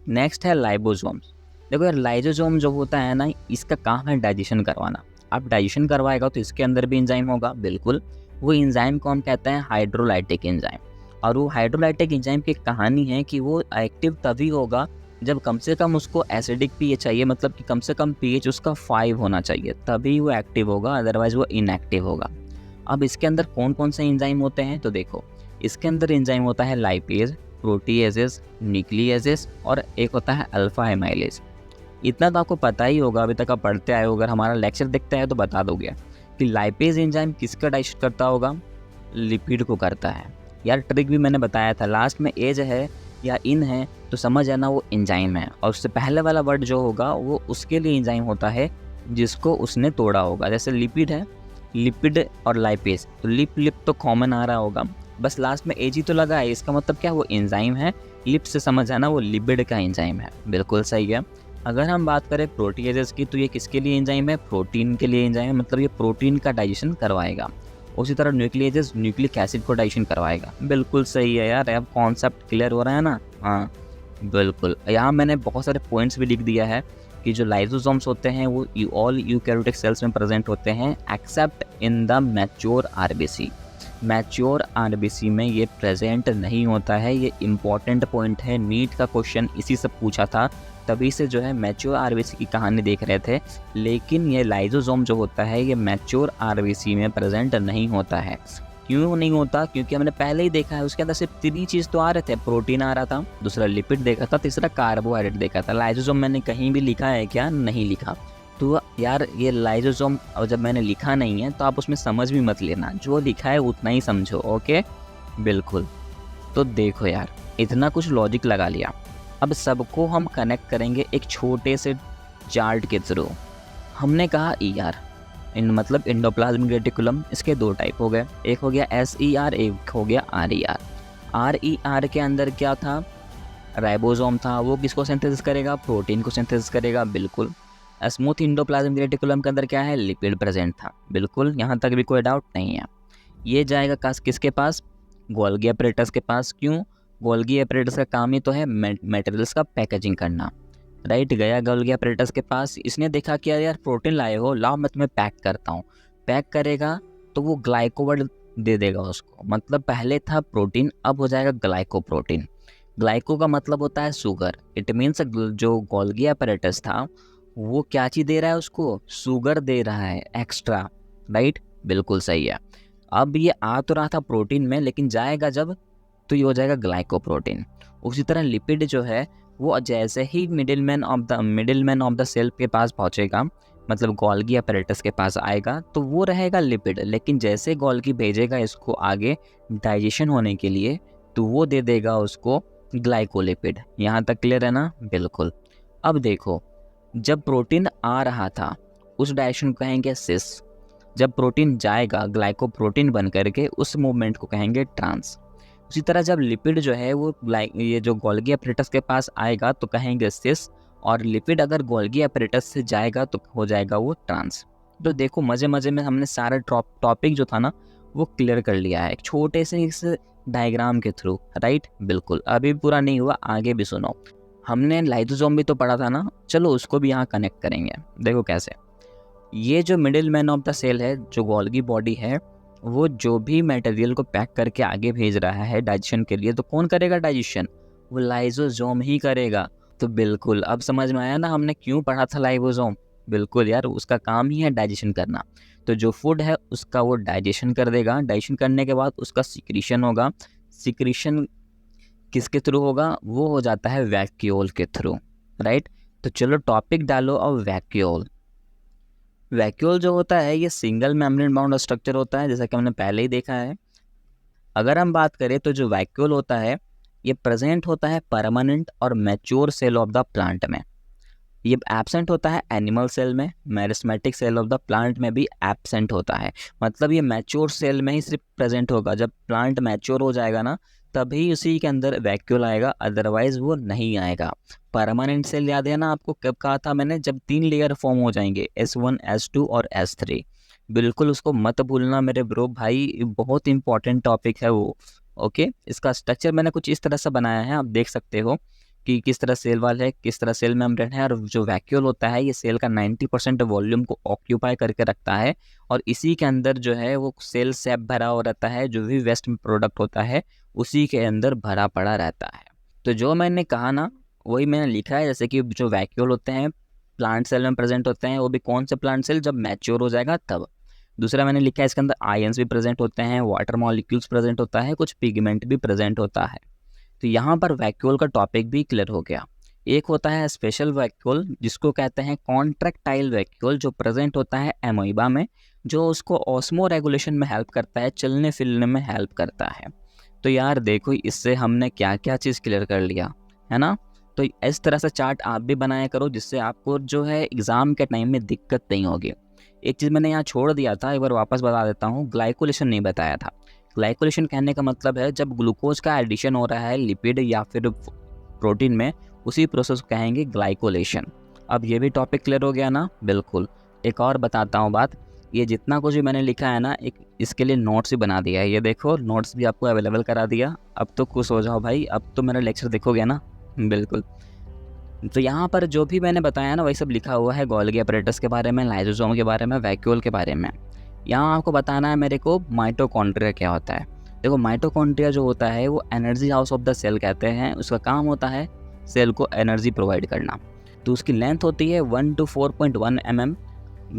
नेक्स्ट है लाइबोसोम्स। देखो यार, लाइसोसोम जो होता है ना, इसका काम है डाइजेशन करवाना। अब डाइजेशन करवाएगा तो इसके अंदर भी एंजाइम होगा, बिल्कुल। वो एंजाइम को हम कहते हैं हाइड्रोलाइटिक एंजाइम। और वो हाइड्रोलाइटिक एंजाइम की कहानी है कि वो एक्टिव तभी होगा जब कम से कम उसको एसिडिक पीएच चाहिए, मतलब कि कम से कम पीएच उसका 5 होना चाहिए, तभी वो एक्टिव होगा, अदरवाइज वो इनएक्टिव होगा। अब इसके अंदर कौन कौन से एंजाइम होते हैं, तो देखो इसके अंदर एंजाइम होता है लाइपेज, प्रोटीएजेस, न्यूक्लिएजेस और एक होता है अल्फा एमाइलेज। इतना तो आपको पता ही होगा, अभी तक आप पढ़ते आए हो, अगर हमारा लेक्चर देखते हैं तो बता दोगे कि लाइपेज एंजाइम किसका डाइजेस्ट करता होगा, लिपिड को करता है। यार ट्रिक भी मैंने बताया था, लास्ट में एज है या इन है तो समझ आना वो एंजाइम है, और उससे पहले वाला वर्ड जो होगा वो उसके लिए एंजाइम होता है जिसको उसने तोड़ा होगा। जैसे लिपिड है, लिपिड और लाइपेज, तो लिप तो कॉमन आ रहा होगा, बस लास्ट में एज ही तो लगा है, इसका मतलब क्या, वो एंजाइम है। लिप से समझ आना वो लिपिड का एंजाइम है, बिल्कुल सही है। अगर हम बात करें प्रोटीएजेस की, तो ये किसके लिए एंजाइम है, प्रोटीन के लिए एंजाइम है, मतलब ये प्रोटीन का डाइजेशन करवाएगा। उसी तरह न्यूक्लिएजेस न्यूक्लिक एसिड को डाइजेशन करवाएगा, बिल्कुल सही है यार, अब कॉन्सेप्ट क्लियर हो रहा है ना। हाँ बिल्कुल, यहाँ मैंने बहुत सारे पॉइंट्स भी लिख दिया है कि जो लाइसोसोम्स होते हैं वो ऑल यूकैरियोटिक सेल्स में प्रेजेंट होते हैं accept in the mature RBC. Mature RBC में ये प्रेजेंट नहीं होता है, ये इम्पॉर्टेंट पॉइंट है, नीट का क्वेश्चन इसी से पूछा था, तभी से जो है मैच्योर आरबीसी की कहानी देख रहे थे। लेकिन ये लाइसोसोम जो होता है ये मैच्योर आरबीसी में प्रेजेंट नहीं होता है। क्यों नहीं होता, क्योंकि हमने पहले ही देखा है उसके अंदर सिर्फ 3 चीज़ तो आ रहे थे, प्रोटीन आ रहा था, दूसरा लिपिड देखा था, तीसरा कार्बोहाइड्रेट देखा था। लाइसोसोम मैंने कहीं भी लिखा है क्या, नहीं लिखा। तो यार ये लाइसोसोम जब मैंने लिखा नहीं है तो आप उसमें समझ भी मत लेना, जो लिखा है उतना ही समझो, ओके बिल्कुल। तो देखो यार, इतना कुछ लॉजिक लगा लिया, अब सबको हम कनेक्ट करेंगे एक छोटे से चार्ट के थ्रू। हमने कहा ER इन मतलब एंडोप्लाज्मिक रेटिकुलम, इसके 2 टाइप हो गए, एक हो गया SER, एक हो गया RER। RER के अंदर क्या था, राइबोसोम था, वो किसको सिंथेसिस करेगा, प्रोटीन को सिंथेसिस करेगा, बिल्कुल। स्मूथ एंडोप्लाज्मिक रेटिकुलम के अंदर क्या है, लिपिड प्रेजेंट था, बिल्कुल, यहाँ तक भी कोई डाउट नहीं है। ये जाएगा किसके पास, गोल्गी अपैरेटस के पास। क्यों, गोल्गी अपैरेटस का काम ही तो है मटेरियल्स का पैकेजिंग करना, राइट। गया गोल्गी अपैरेटस के पास, इसने देखा कि यार प्रोटीन लाए हो, लाओ मैं तुम्हें पैक करता हूँ। पैक करेगा तो वो ग्लाइकोवर्ड दे देगा उसको, मतलब पहले था प्रोटीन, अब हो जाएगा ग्लाइकोप्रोटीन। ग्लाइको का मतलब होता है शुगर, इट मीन्स जो गोल्गी अपैरेटस था वो क्या चीज़ दे रहा है उसको, शुगर दे रहा है एक्स्ट्रा, राइट, बिल्कुल सही है। अब ये आ तो रहा था प्रोटीन में, लेकिन जाएगा जब तो ये हो जाएगा ग्लाइकोप्रोटीन। उसी तरह लिपिड जो है वो जैसे ही मिडिलमैन ऑफ द सेल के पास पहुंचेगा, मतलब गोल्गी अपैरेटस के पास आएगा, तो वो रहेगा लिपिड, लेकिन जैसे गोल्गी भेजेगा इसको आगे डाइजेशन होने के लिए, तो वो दे देगा उसको ग्लाइकोलिपिड। यहाँ तक क्लियर है ना, बिल्कुल। अब देखो, जब प्रोटीन आ रहा था उस डायरेक्शन को कहेंगे सिस, जब प्रोटीन जाएगा ग्लाइकोप्रोटीन बन करके उस मूवमेंट को कहेंगे ट्रांस। उसी तरह जब लिपिड जो है वो ये जो गोल्गी अपैरेटस के पास आएगा तो कहेंगे सिस, और लिपिड अगर गोल्गी अपैरेटस से जाएगा तो हो जाएगा वो ट्रांस। तो देखो मज़े मज़े में हमने सारा टॉपिक जो था ना वो क्लियर कर लिया है एक छोटे से इस डायग्राम के थ्रू, राइट, बिल्कुल। अभी पूरा नहीं हुआ, आगे भी सुनो। हमने लाइसोसोम भी तो पढ़ा था ना, चलो उसको भी यहाँ कनेक्ट करेंगे। देखो कैसे, ये जो middle man of the cell है, जो गोल्गी बॉडी है, वो जो भी मटेरियल को पैक करके आगे भेज रहा है डाइजेशन के लिए, तो कौन करेगा डाइजेशन, वो लाइसोसोम ही करेगा। तो बिल्कुल अब समझ में आया ना हमने क्यों पढ़ा था लाइसोसोम, बिल्कुल यार, उसका काम ही है डाइजेशन करना। तो जो फूड है उसका वो डाइजेशन कर देगा, डाइजेशन करने के बाद उसका सिक्रीशन होगा, सिक्रीशन किसके थ्रू होगा, वो हो जाता है वैक्यूल के थ्रू, राइट। तो चलो टॉपिक डालो अब वैक्यूल। वैक्यूल जो होता है ये सिंगल मेम्ब्रेन बाउंड स्ट्रक्चर होता है, जैसा कि हमने पहले ही देखा है। अगर हम बात करें तो जो वैक्यूल होता है ये प्रेजेंट होता है परमानेंट और mature cell of the plant में, ये एब्सेंट होता है एनिमल सेल में, meristematic cell of the plant में भी एब्सेंट होता है। मतलब ये मैच्योर सेल में ही सिर्फ प्रेजेंट होगा, जब प्लांट मैच्योर हो जाएगा ना तभी उसी के अंदर वैक्यूल आएगा, अदरवाइज वो नहीं आएगा। परमानेंट सेल याद है ना आपको, कब कहा था मैंने, जब 3 लेयर फॉर्म हो जाएंगे, S1 S2 और S3, बिल्कुल उसको मत भूलना मेरे ब्रो भाई, बहुत इंपॉर्टेंट टॉपिक है वो, ओके। इसका स्ट्रक्चर मैंने कुछ इस तरह से बनाया है, आप देख सकते हो कि किस तरह सेल वाल है, किस तरह सेल मेम्ब्रेन है, और जो वैक्यूल होता है ये सेल का 90% वॉल्यूम को ऑक्यूपाई करके रखता है, और इसी के अंदर जो है वो सेल सैप भरा हो रहता है, जो भी वेस्ट प्रोडक्ट होता है उसी के अंदर भरा पड़ा रहता है। तो जो मैंने कहा ना वही मैंने लिखा है, जैसे कि जो वैक्यूल होते हैं प्लांट सेल में प्रेजेंट होते हैं, वो भी कौन से प्लांट सेल, जब मैच्योर हो जाएगा तब। दूसरा मैंने लिखा है इसके अंदर आयंस भी प्रेजेंट होते हैं, वाटर मॉलिक्यूल्स प्रेजेंट होता है, कुछ पिगमेंट भी प्रेजेंट होता है। तो यहाँ पर वैक्यूल का टॉपिक भी क्लियर हो गया। एक होता है स्पेशल वैक्यूल जिसको कहते हैं कॉन्ट्रैक्टाइल वैक्यूल, जो प्रेजेंट होता है एमोइबा में, जो उसको ऑस्मो रेगुलेशन में हेल्प करता है, चलने फिरने में हेल्प करता है। तो यार देखो इससे हमने क्या क्या चीज़ क्लियर कर लिया है ना। तो इस तरह से चार्ट आप भी बनाया करो जिससे आपको जो है एग्ज़ाम के टाइम में दिक्कत नहीं होगी। एक चीज़ मैंने यहाँ छोड़ दिया था, एक बार वापस बता देता हूँ, ग्लाइकोलेशन नहीं बताया था। ग्लाइकोलेशन कहने का मतलब है जब ग्लूकोज का एडिशन हो रहा है लिपिड या फिर प्रोटीन में, उसी प्रोसेस को कहेंगे ग्लाइकोलेशन। अब ये भी टॉपिक क्लियर हो गया ना। बिल्कुल। एक और बताता हूँ बात, ये जितना कुछ भी मैंने लिखा है ना, एक इसके लिए नोट्स भी बना दिया है, ये देखो नोट्स भी आपको अवेलेबल करा दिया। अब तो खुश हो जाओ भाई, अब तो मेरा लेक्चर देखोगे ना। बिल्कुल। तो यहाँ पर जो भी मैंने बताया ना वही सब लिखा हुआ है, गोल्गी अपैरेटस के बारे में, लाइसोसोम के बारे में, वैक्यूल के बारे में। यहाँ आपको बताना है मेरे को माइटोकॉन्ड्रिया क्या होता है। देखो माइटोकॉन्ड्रिया जो होता है वो energy house of the cell कहते हैं, उसका काम होता है सेल को एनर्जी प्रोवाइड करना। तो उसकी लेंथ होती है 1 to 4.1 mm,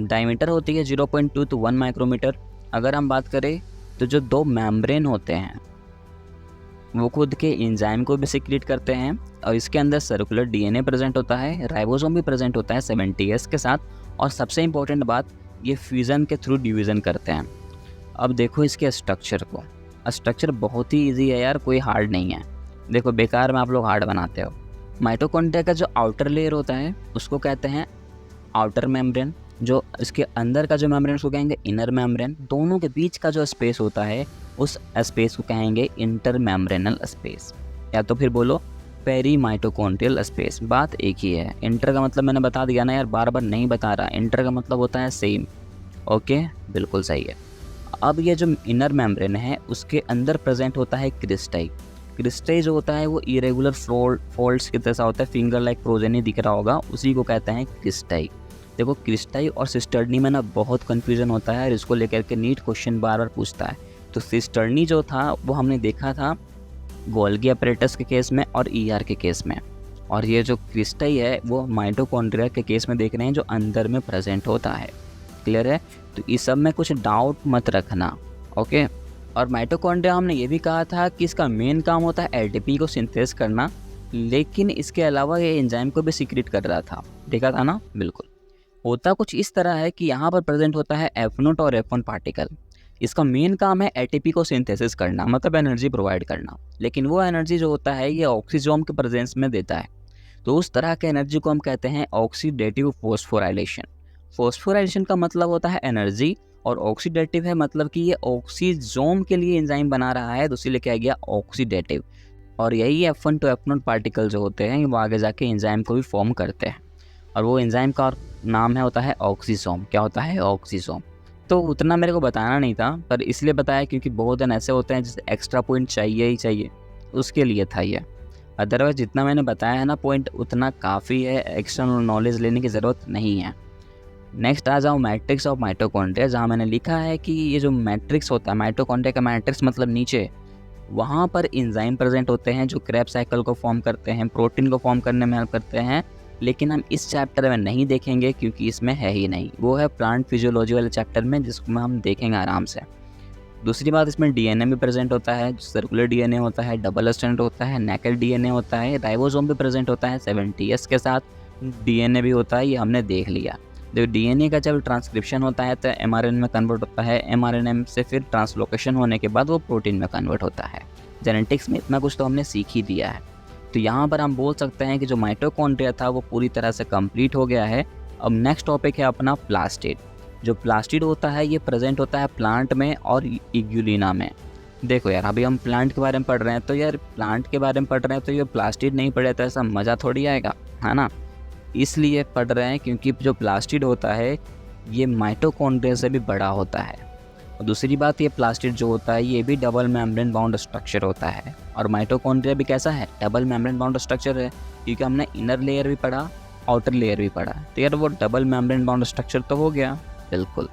डायमीटर होती है 0.2 to 1 माइक्रोमीटर। अगर हम बात करें तो जो दो मेम्ब्रेन होते हैं वो खुद के एंजाइम को भी सिक्रीट करते हैं, और इसके अंदर सर्कुलर डीएनए प्रेजेंट होता है, राइबोसोम भी प्रेजेंट होता है 70S के साथ, और सबसे इम्पोर्टेंट बात ये फ्यूज़न के थ्रू डिवीज़न करते हैं। अब देखो इसके स्ट्रक्चर को, स्ट्रक्चर बहुत ही ईजी है यार, कोई हार्ड नहीं है। देखो बेकार में आप लोग हार्ड बनाते हो। माइटोकॉन्ड्रिया का जो आउटर लेयर होता है उसको कहते हैं आउटर मेम्ब्रेन, जो इसके अंदर का जो मेम्ब्रेन उसको कहेंगे इनर मेम्ब्रेन, दोनों के बीच का जो स्पेस होता है उस स्पेस को कहेंगे इंटर मेम्ब्रेनल स्पेस, या तो फिर बोलो पेरी माइटोकॉन्ड्रियल स्पेस। बात एक ही है। इंटर का मतलब मैंने बता दिया ना यार, बार बार नहीं बता रहा। इंटर का मतलब होता है सेम। ओके बिल्कुल सही है। अब ये जो इनर मेम्ब्रेन है उसके अंदर प्रेजेंट होता है क्रिस्टाई। क्रिस्टाई जो होता है वो इरेगुलर फोल्ड्स की तरह होता है, फिंगर लाइक प्रोजेनी दिख रहा होगा, उसी को कहते हैं क्रिस्टाई। देखो क्रिस्टाई और सिस्टर्नी में ना बहुत कन्फ्यूजन होता है, और इसको लेकर के नीट क्वेश्चन बार बार पूछता है। तो सिस्टर्नी जो था वो हमने देखा था गोल्गी अपैरेटस के केस में और ईआर के केस में, और ये जो क्रिस्टाई है वो माइटोकॉन्ड्रिया के केस में देख रहे हैं जो अंदर में प्रेजेंट होता है। क्लियर है। तो इस सब में कुछ डाउट मत रखना। ओके। और माइटोकॉन्ड्रिया हमने ये भी कहा था कि इसका मेन काम होता है एटीपी को सिंथेस करना, लेकिन इसके अलावा ये एंजाइम को भी सीक्रेट कर रहा था, देखा था ना। बिल्कुल। होता कुछ इस तरह है कि यहाँ पर प्रेजेंट होता है F0 और F1 पार्टिकल। इसका मेन काम है एटीपी को सिंथेसिस करना, मतलब एनर्जी प्रोवाइड करना, लेकिन वो एनर्जी जो होता है ये ऑक्सीजोम के प्रेजेंस में देता है। तो उस तरह के एनर्जी को हम कहते हैं ऑक्सीडेटिव फोस्फोराइलेशन। फोस्फोराइलेशन का मतलब होता है एनर्जी, और ऑक्सीडेटिव है मतलब कि ये ऑक्सीजोम के लिए एंजाइम बना रहा है, तो इसीलिए क्या गया ऑक्सीडेटिव। और यही F1 to F0 पार्टिकल जो होते हैं वो आगे जाके एंजाइम को भी फॉर्म करते हैं, और वो एंजाइम का नाम है होता है ऑक्सीसोम। क्या होता है ऑक्सीसोम। तो उतना मेरे को बताना नहीं था, पर इसलिए बताया क्योंकि बहुत दिन ऐसे होते हैं जिसे एक्स्ट्रा पॉइंट चाहिए ही चाहिए, उसके लिए था ये। अदरवाइज जितना मैंने बताया है ना पॉइंट उतना काफ़ी है, एक्सटर्नल नॉलेज लेने की ज़रूरत नहीं है। नेक्स्ट आ जाओ मैट्रिक्स ऑफ माइटोकॉन्ड्रिया, जहाँ मैंने लिखा है कि ये जो मैट्रिक्स होता है माइटोकॉन्ड्रिया का मैट्रिक्स मतलब नीचे, वहाँ पर एंजाइम प्रेजेंट होते हैं जो क्रेब साइकिल को फॉर्म करते हैं, प्रोटीन को फॉर्म करने में हेल्प करते हैं, लेकिन हम इस चैप्टर में नहीं देखेंगे क्योंकि इसमें है ही नहीं। वो है प्लांट फिजियोलॉजी वाले चैप्टर में, जिसमें हम देखेंगे आराम से। दूसरी बात, इसमें डीएनए भी प्रेजेंट होता है, सर्कुलर डीएनए होता है, डबल स्ट्रैंड होता है, नेकेड डीएनए होता है, राइबोसोम भी प्रेजेंट होता है 70S के साथ, डीएनए भी होता है, ये हमने देख लिया। देखो डीएनए का जब ट्रांसक्रिप्शन होता है तो एमआरएनए में कन्वर्ट होता है, एमआरएनए से फिर ट्रांसलोकेशन होने के बाद वो प्रोटीन में कन्वर्ट होता है। जेनेटिक्स में इतना कुछ तो हमने सीख ही दिया है। तो यहाँ पर हम बोल सकते हैं कि जो माइटोकॉन्ड्रिया था वो पूरी तरह से कंप्लीट हो गया है। अब नेक्स्ट टॉपिक है अपना प्लास्टिड। जो प्लास्टिड होता है ये प्रेजेंट होता है प्लांट में और इग्यूलिना में। देखो यार अभी हम प्लांट के बारे में पढ़ रहे हैं, तो यार प्लांट के बारे में पढ़ रहे हैं तो ये प्लास्टिड नहीं पढ़े तो ऐसा मज़ा थोड़ी आएगा, है ना। इसलिए पढ़ रहे हैं क्योंकि जो प्लास्टिड होता है ये माइटोकॉन्ड्रिया से भी बड़ा होता है। और दूसरी बात, ये प्लास्टिड जो होता है ये भी डबल मेम्ब्रेन बाउंड स्ट्रक्चर होता है। और माइटोकॉन्ड्रिया भी कैसा है, डबल मेम्ब्रेन बाउंड स्ट्रक्चर है, क्योंकि हमने इनर लेयर भी पढ़ा, आउटर लेयर भी पढ़ा, तो यार वो डबल मेम्ब्रेन बाउंड स्ट्रक्चर तो हो गया। बिल्कुल।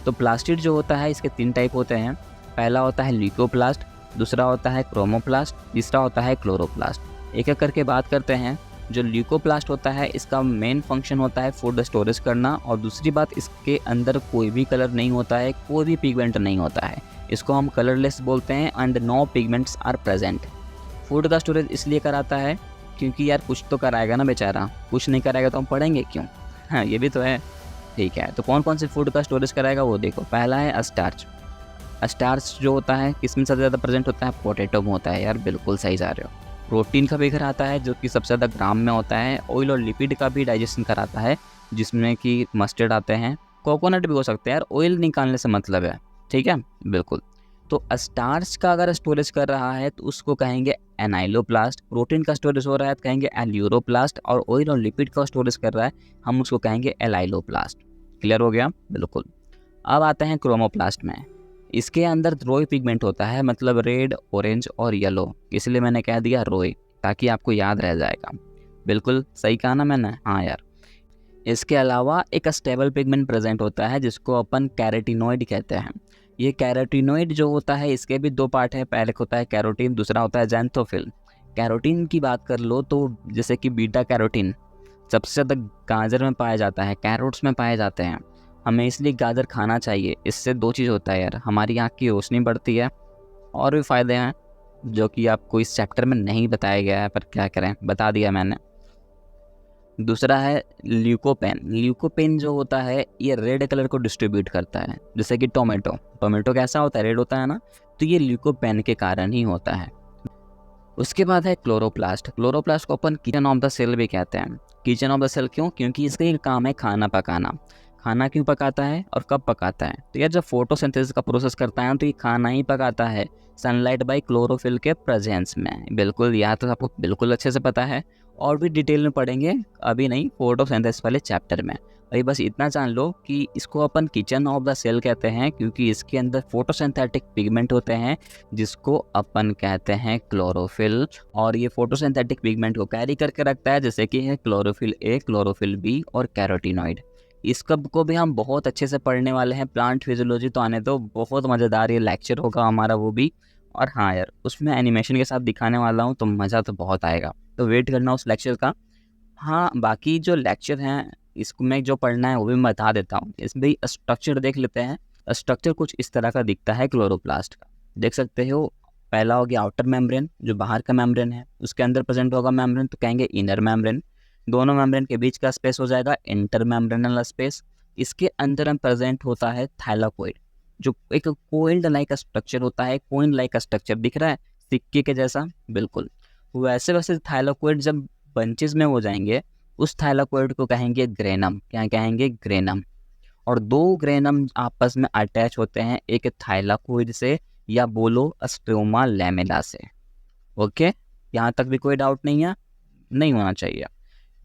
तो प्लास्टिड जो होता है इसके 3 टाइप होते हैं। पहला होता है ल्यूकोप्लास्ट, दूसरा होता है क्रोमोप्लास्ट, तीसरा होता है क्लोरोप्लास्ट। एक एक करके बात करते हैं। जो ल्यूकोप्लास्ट होता है इसका मेन फंक्शन होता है फूड स्टोरेज करना, और दूसरी बात इसके अंदर कोई भी कलर नहीं होता है, कोई भी पिगमेंट नहीं होता है, इसको हम कलरलेस बोलते हैं and no pigments are present. Food का स्टोरेज इसलिए कराता है क्योंकि यार कुछ तो कराएगा ना बेचारा, कुछ नहीं कराएगा तो हम पढ़ेंगे क्यों। हाँ ये भी तो है। ठीक है, तो कौन कौन से फूड का स्टोरेज कराएगा वो देखो। पहला है स्टार्च। स्टार्च जो होता है किस में सबसे ज़्यादा प्रेजेंट होता है, पोटैटो में होता है। यार बिल्कुल सही जा रहे हो। प्रोटीन का भी घर आता है जो कि सबसे ज़्यादा ग्राम में होता है। ऑयल और लिपिड का भी डाइजेशन कराता है जिसमें कि मस्टर्ड आते हैं, कोकोनट भी हो सकते हैं, यार ऑयल निकालने से मतलब है। ठीक है, बिल्कुल। तो स्टार्च का अगर स्टोरेज कर रहा है तो उसको कहेंगे एनाइलोप्लास्ट, प्रोटीन का स्टोरेज हो रहा है तो कहेंगे एल्यूरोप्लास्ट, और ऑयल और लिपिड का स्टोरेज कर रहा है हम उसको कहेंगे एलाइलोप्लास्ट। क्लियर हो गया, बिल्कुल। अब आते हैं क्रोमोप्लास्ट में। इसके अंदर रोई पिगमेंट होता है, मतलब रेड, ऑरेंज और येलो, इसलिए मैंने कह दिया रोई ताकि आपको याद रह जाएगा। बिल्कुल सही कहा ना मैंने, हाँ यार। इसके अलावा एक स्टेबल पिगमेंट प्रेजेंट होता है जिसको अपन कैरोटिनॉइड कहते हैं। ये कैरोटिनॉइड जो होता है इसके भी 2 पार्ट है, पहले होता है कैरोटीन, दूसरा होता है ज़ैंथोफिल। कैरोटीन की बात कर लो तो जैसे कि बीटा कैरोटीन सबसे ज़्यादा गाजर में पाया जाता है, कैरोट्स में पाए जाते हैं। हमें इसलिए गाजर खाना चाहिए। इससे 2 चीज़ होता है यार, हमारी आँख की रोशनी बढ़ती है, और भी फ़ायदे हैं जो कि आपको इस चैप्टर में नहीं बताया गया है, पर क्या करें, बता दिया मैंने। दूसरा है ल्यूकोपेन। ल्यूकोपेन जो होता है ये रेड कलर को डिस्ट्रीब्यूट करता है, जैसे कि टोमेटो कैसा होता है, रेड होता है ना, तो ये ल्यूकोपेन के कारण ही होता है। उसके बाद है क्लोरोप्लास्ट। क्लोरोप्लास्ट को अपन किचन ऑफ द सेल भी कहते हैं। किचन ऑफ द सेल क्यों, क्योंकि इसका एक काम है खाना पकाना। खाना क्यों पकाता है और कब पकाता है, तो यार जब फोटोसिंथेसिस का प्रोसेस करता है तो ये खाना ही पकाता है सनलाइट बाय क्लोरोफिल के प्रेजेंस में। बिल्कुल, यह तो आपको बिल्कुल अच्छे से पता है, और भी डिटेल में पढ़ेंगे, अभी नहीं, फोटोसिंथेसिस वाले चैप्टर में। अभी बस इतना जान लो कि इसको अपन किचन ऑफ द सेल कहते हैं क्योंकि इसके अंदर फोटोसिंथेटिक पिगमेंट होते हैं जिसको अपन कहते हैं क्लोरोफिल, और ये फोटोसिंथेटिक पिगमेंट को कैरी करके रखता है, जैसे कि है क्लोरोफिल ए, क्लोरोफिल बी और कैरोटिनॉइड। इसका को भी हम बहुत अच्छे से पढ़ने वाले हैं। प्लांट फिजियोलॉजी तो आने दो, बहुत मज़ेदार ये लेक्चर होगा हमारा वो भी। और हाँ यार, उसमें एनिमेशन के साथ दिखाने वाला हूँ तो मज़ा तो बहुत आएगा, तो वेट करना उस लेक्चर का। हाँ, बाकी जो लेक्चर हैं इसको मैं जो पढ़ना है वो भी मैं बता देता हूँ। इसमें स्ट्रक्चर देख लेते हैं। स्ट्रक्चर कुछ इस तरह का दिखता है क्लोरोप्लास्ट का, देख सकते हो। पहला हो गया आउटर मेम्ब्रेन, जो बाहर का मेम्ब्रेन है, उसके अंदर प्रेजेंट होगा मेम्ब्रेन तो कहेंगे इनर मेम्ब्रेन। दोनों मेम्ब्रेन के बीच का स्पेस हो जाएगा इंटर मेम्ब्रेनल स्पेस। इसके अंदर हम प्रेजेंट होता है थाइलाकोइड, जो एक कोइल्ड लाइक स्ट्रक्चर होता है। कोइल्ड लाइक स्ट्रक्चर दिख रहा है सिक्के के जैसा, बिल्कुल वैसे वैसे थाइलाकोइड जब बंचेस में हो जाएंगे उस थाइलाकोइड को कहेंगे ग्रेनम। क्या कहेंगे, ग्रेनम। और 2 ग्रेनम आपस में अटैच होते हैं, एक थाइलाकोइड से या बोलो स्ट्रोमा लैमेला से। ओके, यहाँ तक भी कोई डाउट नहीं है, नहीं होना चाहिए।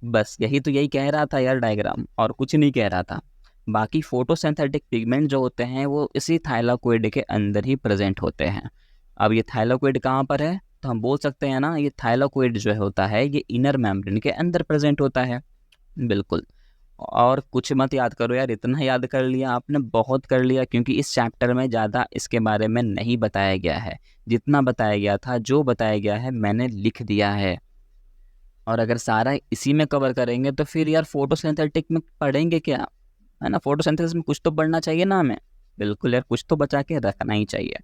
बस यही कह रहा था यार डायग्राम, और कुछ नहीं कह रहा था। बाकी फोटोसिंथेटिक पिगमेंट जो होते हैं वो इसी थाइलाकोइड के अंदर ही प्रेजेंट होते हैं। अब ये थाइलाकोइड कहाँ पर है, तो हम बोल सकते हैं ना, ये थाइलाकोइड जो होता है ये इनर मेम्ब्रेन के अंदर प्रेजेंट होता है। बिल्कुल। और कुछ मत याद करो यार, इतना याद कर लिया आपने, बहुत कर लिया, क्योंकि इस चैप्टर में ज़्यादा इसके बारे में नहीं बताया गया है। जितना बताया गया था, जो बताया गया है मैंने लिख दिया है। और अगर सारा इसी में कवर करेंगे तो फिर यार फोटोसिंथेटिक में पढ़ेंगे क्या, है ना। फोटोसिंथेसिस में कुछ तो पढ़ना चाहिए ना हमें। बिल्कुल यार, कुछ तो बचा के रखना ही चाहिए।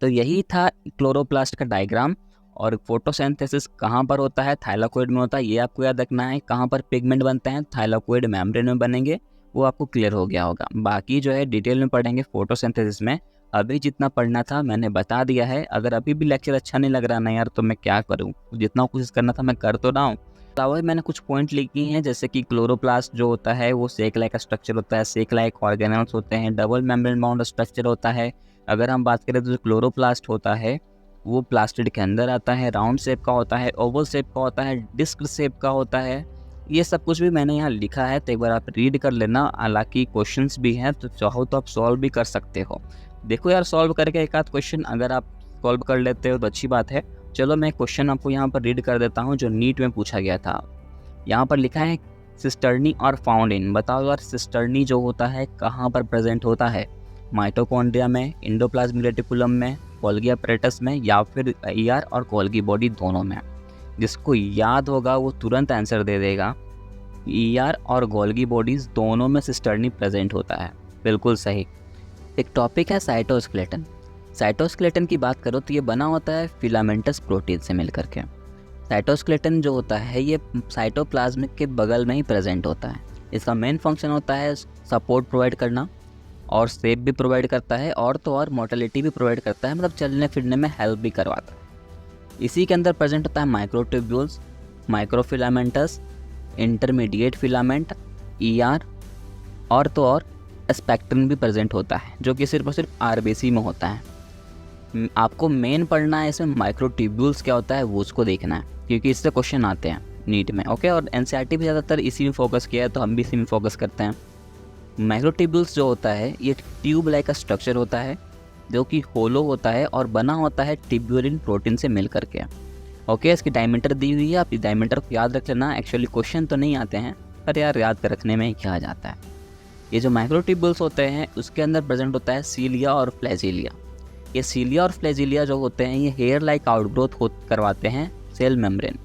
तो यही था क्लोरोप्लास्ट का डायग्राम। और फोटोसिंथेसिस कहाँ पर होता है, थाइलाकोइड में होता है, ये आपको याद रखना है। कहाँ पर पिगमेंट बनते हैं, थाइलाकोइड मेम्ब्रेन में बनेंगे, वो आपको क्लियर हो गया होगा। बाकी जो है डिटेल में पढ़ेंगे फोटोसिंथेसिस में। अभी जितना पढ़ना था मैंने बता दिया है। अगर अभी भी लेक्चर अच्छा नहीं लग रहा ना यार, तो मैं क्या करूँ, जितना कोशिश करना था मैं कर तो रहा हूँ। अलावा मैंने कुछ पॉइंट लिखी हैं, जैसे कि क्लोरोप्लास्ट जो होता है वो सेक लाइक स्ट्रक्चर होता है, सेक लाइक ऑर्गेनल्स होते हैं, डबल मेम्ब्रेन बाउंड स्ट्रक्चर होता है। अगर हम बात करें तो जो क्लोरोप्लास्ट होता है वो प्लास्टिड के अंदर आता है, राउंड शेप का होता है, ओवल शेप का होता है, डिस्क शेप का होता है। ये सब कुछ भी मैंने यहाँ लिखा है, तो एक बार आप रीड कर लेना। हालांकि क्वेश्चंस भी हैं तो चाहो तो आप सॉल्व भी कर सकते हो। देखो यार, सॉल्व करके एक आध क्वेश्चन अगर आप सॉल्व कर लेते हो तो अच्छी बात है। चलो मैं क्वेश्चन आपको यहाँ पर रीड कर देता हूँ जो नीट में पूछा गया था। यहाँ पर लिखा है सिस्टर्नी और फाउंड इन। बताओ यार, सिस्टर्नी जो होता है कहाँ पर प्रेजेंट होता है? माइटोकॉन्ड्रिया में, एंडोप्लाज्मिक रेटिकुलम में, गोल्गी apparatus में, या फिर ईआर और गोल्गी बॉडी दोनों में? जिसको याद होगा वो तुरंत आंसर दे देगा। ईआर और गोल्गी बॉडीज दोनों में सिस्टर्नी प्रेजेंट होता है। बिल्कुल सही। एक टॉपिक है साइटोस्केलेटन। साइटोस्केलेटन की बात करो तो ये बना होता है फिलामेंटस प्रोटीन से मिलकर के। साइटोस्केलेटन जो होता है ये साइटोप्लाज्मिक के बगल में ही प्रेजेंट होता है। इसका मेन फंक्शन होता है सपोर्ट प्रोवाइड करना, और शेप भी प्रोवाइड करता है, और तो और मोटिलिटी भी प्रोवाइड करता है, मतलब चलने फिरने में हेल्प भी करवाता है। इसी के अंदर प्रेजेंट होता है माइक्रोट्यूब्यूल्स, माइक्रोफिलामेंटस, इंटरमीडिएट फिलामेंट, ईआर, और तो और स्पेक्ट्रम भी प्रेजेंट होता है, जो कि सिर्फ और सिर्फ आरबीसी में होता है। आपको मेन पढ़ना है इसमें माइक्रोट्यूब्यूल्स क्या होता है, वो उसको देखना है, क्योंकि इससे क्वेश्चन आते हैं नीट में। ओके, और एनसीईआरटी भी ज़्यादातर इसी में फोकस किया है, तो हम भी इसी में फोकस करते हैं। माइक्रोट्यूब्यूल्स जो होता है ये ट्यूब लाइक स्ट्रक्चर होता है, जो कि होलो होता है और बना होता है ट्यूब्यूलिन प्रोटीन से मिल करके। ओके, इसकी डायमीटर दी हुई है, आप इस डायमीटर को याद रख लेना। एक्चुअली क्वेश्चन तो नहीं आते हैं, पर यार याद कर रखने में ही क्या जाता है। ये जो माइक्रोट्यूब्यूल्स होते हैं उसके अंदर प्रेजेंट होता है सीलिया और फ्लैजिलिया। ये सीलिया और फ्लैजिलिया जो होते हैं ये हेयर लाइक आउटग्रोथ करवाते हैं सेल मेम्ब्रेन।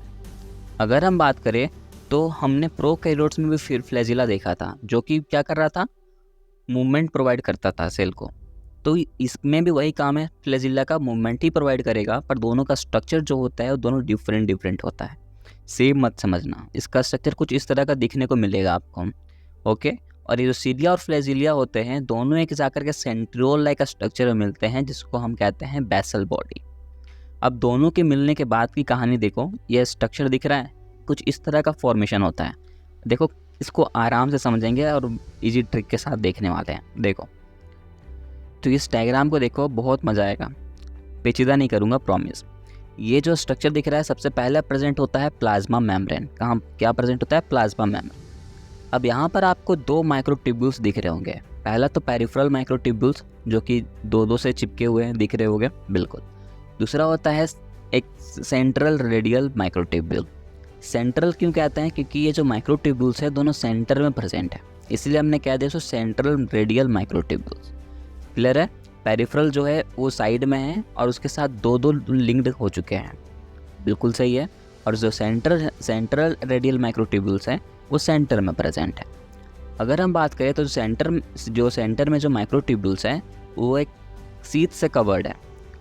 अगर हम बात करें तो हमने प्रोकैरियोट्स में भी फिर फ्लैजिला देखा था, जो कि क्या कर रहा था, मूवमेंट प्रोवाइड करता था सेल को। तो इसमें भी वही काम है, फ्लैजिला का मूवमेंट ही प्रोवाइड करेगा, पर दोनों का स्ट्रक्चर जो होता है वो दोनों डिफरेंट होता है। सेम मत समझना, इसका स्ट्रक्चर कुछ इस तरह का दिखने को मिलेगा आपको। ओके, और ये जो सीलिया और फ्लैजिलिया होते हैं दोनों एक जाकर के सेंट्रियोल लाइक स्ट्रक्चर में मिलते हैं, जिसको हम कहते हैं बेसल बॉडी। अब दोनों के मिलने के बाद की कहानी देखो, ये स्ट्रक्चर दिख रहा है, कुछ इस तरह का फॉर्मेशन होता है। देखो, इसको आराम से समझेंगे और इजी ट्रिक के साथ देखने वाले हैं। देखो, तो इस डायग्राम को देखो, बहुत मज़ा आएगा, पेचीदा नहीं करूँगा, प्रॉमिस। ये जो स्ट्रक्चर दिख रहा है सबसे पहले प्रेजेंट होता है प्लाज्मा मेम्ब्रेन। कहाँ क्या प्रेजेंट होता है? Plasma membrane. अब यहाँ पर आपको दो माइक्रोट्यूब्यूल्स दिख रहे होंगे। पहला तो पेरिफेरल माइक्रोट्यूब्यूल्स, जो कि दो से चिपके हुए हैं, दिख रहे होंगे बिल्कुल। दूसरा होता है एक सेंट्रल रेडियल माइक्रोट्यूब्यूल। सेंट्रल क्यों कहते हैं? क्योंकि ये जो माइक्रोट्यूब्यूल्स है दोनों सेंटर में प्रेजेंट है, इसलिए हमने कह दिया इसको सेंट्रल रेडियल माइक्रोट्यूब्यूल्स। क्लियर है? पेरिफेरल जो है वो साइड में है और उसके साथ दो लिंक्ड हो चुके हैं, बिल्कुल सही है। और जो सेंट्रल रेडियल माइक्रोट्यूब्यूल्स हैं वो सेंटर में प्रेजेंट है। अगर हम बात करें तो सेंटर में जो माइक्रोट्यूब्यूल्स हैं वो एक सीथ से कवर्ड है।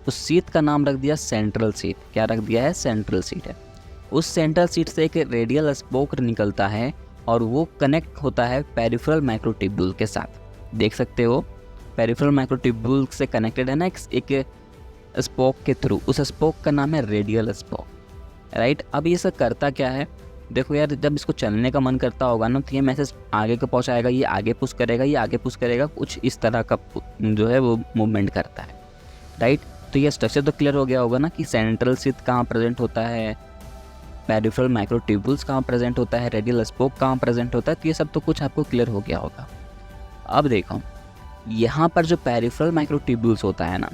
उस सीथ का नाम रख दिया सेंट्रल सीथ। क्या रख दिया है? सेंट्रल सीथ है। उस सेंट्रल सीथ से एक रेडियल स्पोक निकलता है और वो कनेक्ट होता है पेरिफेरल माइक्रोट्यूब्यूल के साथ। देख सकते हो, पेरिफेरल माइक्रोट्यूब्यूल से कनेक्टेड है ना एक स्पोक के थ्रू। उस स्पोक का नाम है रेडियल स्पोक, राइट। अब ये सब करता क्या है? देखो यार, जब इसको चलने का मन करता होगा ना तो ये मैसेज आगे को पहुंचाएगा, ये आगे पुश करेगा, ये आगे पुश करेगा, कुछ इस तरह का जो है वो मूवमेंट करता है, राइट। तो ये स्ट्रक्चर तो क्लियर हो गया होगा ना कि सेंट्रल सीथ कहाँ प्रेजेंट होता है, पेरिफेरल माइक्रोट्यूब्यूल्स कहाँ प्रेजेंट होता है, रेडियल स्पोक कहाँ प्रेजेंट होता है। तो ये सब तो कुछ आपको क्लियर हो गया होगा। अब देखो, यहाँ पर जो पेरिफेरल माइक्रोट्यूब्यूल्स होता है ना,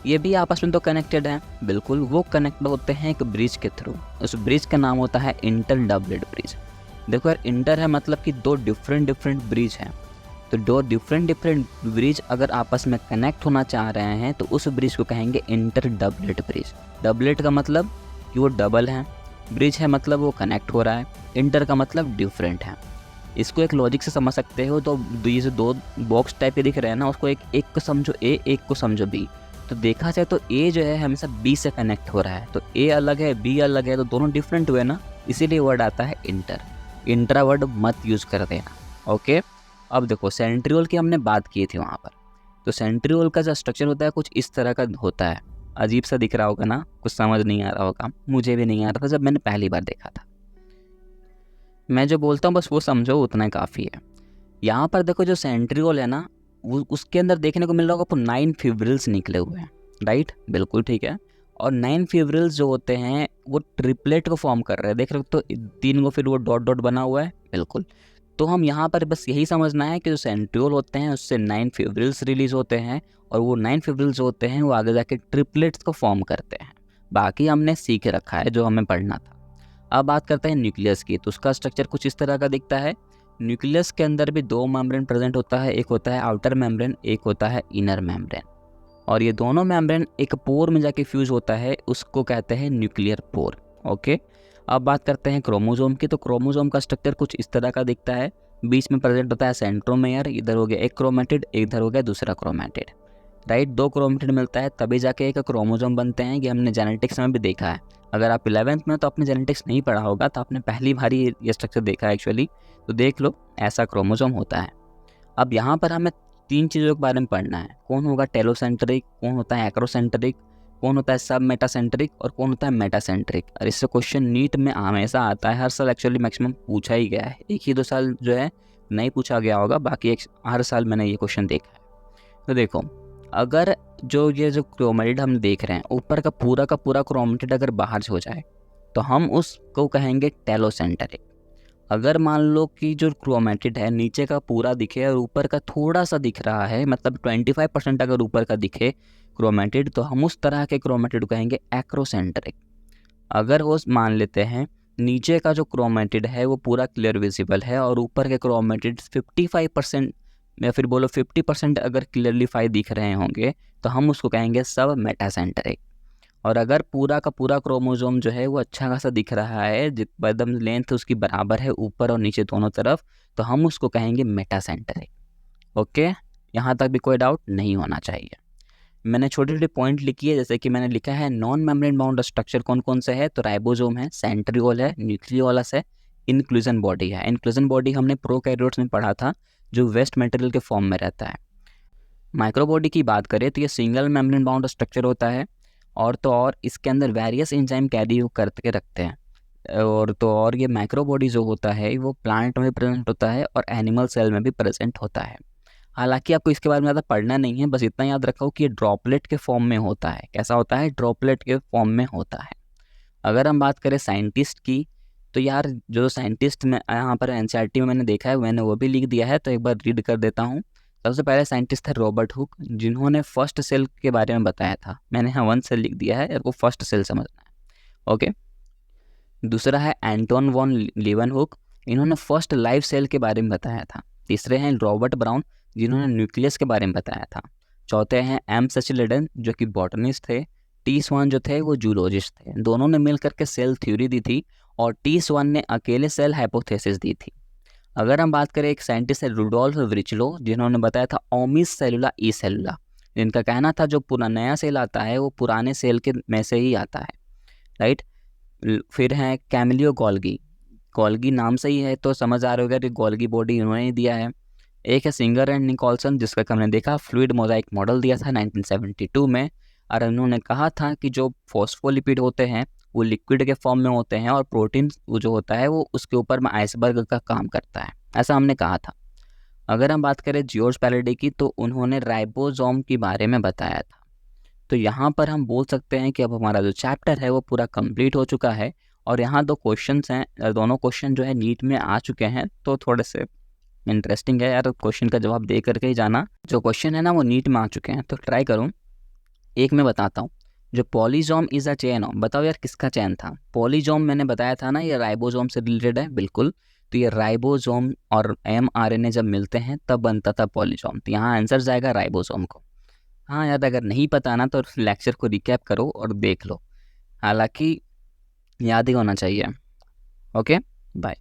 ये भी आपस में तो कनेक्टेड हैं, बिल्कुल। वो कनेक्ट होते हैं एक ब्रिज के थ्रू। उस ब्रिज का नाम होता है इंटर डबलेट ब्रिज। देखो यार, इंटर है मतलब कि दो डिफरेंट ब्रिज हैं। तो दो डिफरेंट ब्रिज अगर आपस में कनेक्ट होना चाह रहे हैं तो उस ब्रिज को कहेंगे इंटर डबलेट ब्रिज। डबलेट का मतलब कि वो डबल है, ब्रिज है मतलब वो कनेक्ट हो रहा है, इंटर का मतलब डिफरेंट है। इसको एक लॉजिक से समझ सकते हो। तो ये जो दो बॉक्स टाइप के दिख रहे हैं ना, उसको एक को समझो ए, एक को समझो बी। तो देखा जाए तो ए जो है हमेशा बी से कनेक्ट हो रहा है, तो ए अलग है, बी अलग है, तो दोनों डिफरेंट हुए ना, इसीलिए वर्ड आता है इंटर। इंट्रा वर्ड मत यूज़ कर देना, ओके। अब देखो, सेंट्रियोल की हमने बात की थी वहाँ पर। तो सेंट्रियोल का जो स्ट्रक्चर होता है कुछ इस तरह का होता है। अजीब सा दिख रहा होगा ना, कुछ समझ नहीं आ रहा होगा, मुझे भी नहीं आ रहा था जब मैंने पहली बार देखा था। मैं जो बोलता हूँ बस वो समझो, उतना काफ़ी है। यहाँ पर देखो, जो सेंट्रियोल है ना, वो उसके अंदर देखने को मिल रहा होगा आपको 9 फिब्रिल्स निकले हुए हैं, राइट, बिल्कुल ठीक है। और 9 फिब्रिल्स जो होते हैं वो ट्रिपलेट को फॉर्म कर रहे हैं। देख रहे हो तो 3 को फिर वो डॉट बना हुआ है, बिल्कुल। तो हम यहाँ पर बस यही समझना है कि जो सेंट्रियोल होते हैं उससे 9 फिब्रिल्स रिलीज होते हैं, और वो 9 फिब्रिल्स जो होते हैं वो आगे जाके ट्रिपलेट्स को फॉर्म करते हैं। बाकी हमने सीख रखा है जो हमें पढ़ना था। अब बात करते हैं न्यूक्लियस की, तो उसका स्ट्रक्चर कुछ इस तरह का दिखता है। न्यूक्लियस के अंदर भी 2 मेम्ब्रेन प्रेजेंट होता है, एक होता है आउटर मेम्ब्रेन, एक होता है इनर मेम्ब्रेन, और ये दोनों मेम्ब्रेन एक पोर में जाके फ्यूज होता है, उसको कहते हैं न्यूक्लियर पोर। ओके, अब बात करते हैं क्रोमोसोम की, तो क्रोमोसोम का स्ट्रक्चर कुछ इस तरह का दिखता है। बीच में प्रेजेंट होता है सेंट्रोमेयर, इधर हो गया एक क्रोमेटिड, इधर हो गया दूसरा क्रोमेटिड, राइट। 2 क्रोमेटिड मिलता है तभी जाके एक क्रोमोसोम बनते हैं, ये हमने जेनेटिक्स में भी देखा है। अगर आप 11th में तो आपने जेनेटिक्स नहीं पढ़ा होगा, तो आपने पहली बार ये स्ट्रक्चर देखा है एक्चुअली, तो देख लो ऐसा क्रोमोसोम होता है। अब यहाँ पर हमें 3 चीज़ों के बारे में पढ़ना है, कौन होगा टेलोसेंट्रिक, कौन होता है एक्रोसेंट्रिक, कौन होता है सब मेटासेंट्रिक, और कौन होता है मेटासेंट्रिक। और इससे क्वेश्चन नीट में हमेशा आता है, हर साल एक्चुअली मैक्सिमम पूछा ही गया है, 1 ही 2 साल जो है नहीं पूछा गया होगा, बाकी हर साल मैंने ये क्वेश्चन देखा है। तो देखो, अगर ये जो क्रोमेटिड हम देख रहे हैं, ऊपर का पूरा क्रोमेटिड अगर बाहर हो जाए तो हम उसको कहेंगे टेलोसेंट्रिक। अगर मान लो कि जो क्रोमेटिड है नीचे का पूरा दिखे और ऊपर का थोड़ा सा दिख रहा है, मतलब 25% अगर ऊपर का दिखे क्रोमेटिड, तो हम उस तरह के क्रोमेटिड को कहेंगे एक्रोसेंट्रिक। अगर वो मान लेते हैं नीचे का जो क्रोमेटिड है वो पूरा क्लियर विजिबल है और ऊपर के क्रोमेटिड 55% या फिर बोलो 50% अगर क्लियरली दिख रहे होंगे, तो हम उसको कहेंगे सब मेटासेंट्रिक। और अगर पूरा का पूरा क्रोमोसोम जो है वो अच्छा खासा दिख रहा है, एकदम लेंथ उसकी बराबर है ऊपर और नीचे दोनों तरफ, तो हम उसको कहेंगे मेटासेंट्रिक। ओके, यहाँ तक भी कोई डाउट नहीं होना चाहिए। मैंने छोटे छोटे पॉइंट लिखी है, जैसे कि मैंने लिखा है नॉन मेम्ब्रेन बाउंड स्ट्रक्चर कौन कौन से है, तो राइबोसोम है, सेंट्रियोल है, न्यूक्लियोलस है, इंक्लूजन बॉडी है। इंक्लूजन बॉडी हमने प्रोकैरियोट्स में पढ़ा था, जो वेस्ट मटेरियल के फॉर्म में रहता है। माइक्रोबॉडी की बात करें तो ये सिंगल मेम्ब्रेन बाउंड स्ट्रक्चर होता है, और तो और इसके अंदर वेरियस एंजाइम कैरी करके रखते हैं। और ये माइक्रोबॉडी जो होता है वो प्लांट में प्रेजेंट होता है और एनिमल सेल में भी प्रेजेंट होता है। हालांकि आपको इसके बारे में ज़्यादा पढ़ना नहीं है, बस इतना याद रखो कि ये ड्रॉपलेट के फॉर्म में होता है। कैसा होता है? ड्रॉपलेट के फॉर्म में होता है। अगर हम बात करें साइंटिस्ट की, तो यार जो साइंटिस्ट में यहाँ पर एनसीईआरटी में मैंने देखा है, मैंने वो भी लिख दिया है, तो एक बार रीड कर देता हूँ। सबसे पहले साइंटिस्ट थे रॉबर्ट हुक, जिन्होंने फर्स्ट सेल के बारे में बताया था। मैंने यहाँ 1 सेल लिख दिया है, आपको फर्स्ट सेल समझना है। ओके, दूसरा है एंटोन वॉन लीवनहुक, इन्होंने फर्स्ट लाइव सेल के बारे में बताया था। तीसरे हैं रॉबर्ट ब्राउन, जिन्होंने न्यूक्लियस के बारे में बताया था। चौथे हैं एम सचिलिडन, जो कि बॉटनिस्ट थे। टी स्वान जो थे वो जूलॉजिस्ट थे। दोनों ने मिल करके सेल थ्योरी दी थी, और टी स्वान ने अकेले सेल हाइपोथेसिस दी थी। अगर हम बात करें, एक साइंटिस्ट है रुडोल्फ व्रिचलो, जिन्होंने बताया था ओमिस सेलुला ई सेलुला। जिनका कहना था जो पूरा नया सेल आता है वो पुराने सेल के में से ही आता है, राइट। फिर है कैमिलियो गोल्गी, गोल्गी नाम से ही है तो समझ आ रहा होगा कि गोल्गी बॉडी इन्होंने ही दिया है। एक है सिंगर एंड निकोलसन, जिसका हमने देखा फ्लूइड मोजाइक मॉडल दिया था 1972 में, और उन्होंने कहा था कि जो फॉस्फोलिपिड होते हैं वो लिक्विड के फॉर्म में होते हैं, और प्रोटीन वो जो होता है वो उसके ऊपर में आइसबर्ग का काम करता है, ऐसा हमने कहा था। अगर हम बात करें जॉर्ज पैराडी की, तो उन्होंने राइबोसोम के बारे में बताया था। तो यहाँ पर हम बोल सकते हैं कि अब हमारा जो चैप्टर है वो पूरा कंप्लीट हो चुका है। और यहाँ 2 क्वेश्चंस हैं, दोनों क्वेश्चन जो है नीट में आ चुके हैं, तो थोड़े से इंटरेस्टिंग है यार, क्वेश्चन का जवाब दे करके ही जाना। जो क्वेश्चन है ना वो नीट में आ चुके हैं, तो ट्राई करूँ। एक मैं बताता हूँ, जो पॉलीजोम इज़ अ चेन ऑफ, बताओ यार किसका चैन था? पॉलीजोम मैंने बताया था ना, ये राइबोसोम से रिलेटेड है बिल्कुल। तो ये राइबोसोम और mRNA जब मिलते हैं तब बनता था पॉलीजोम, तो यहाँ आंसर जाएगा राइबोसोम को। हाँ यार, अगर नहीं पता ना तो लेक्चर को रिकैप करो और देख लो, हालांकि याद ही होना चाहिए। Okay, bye.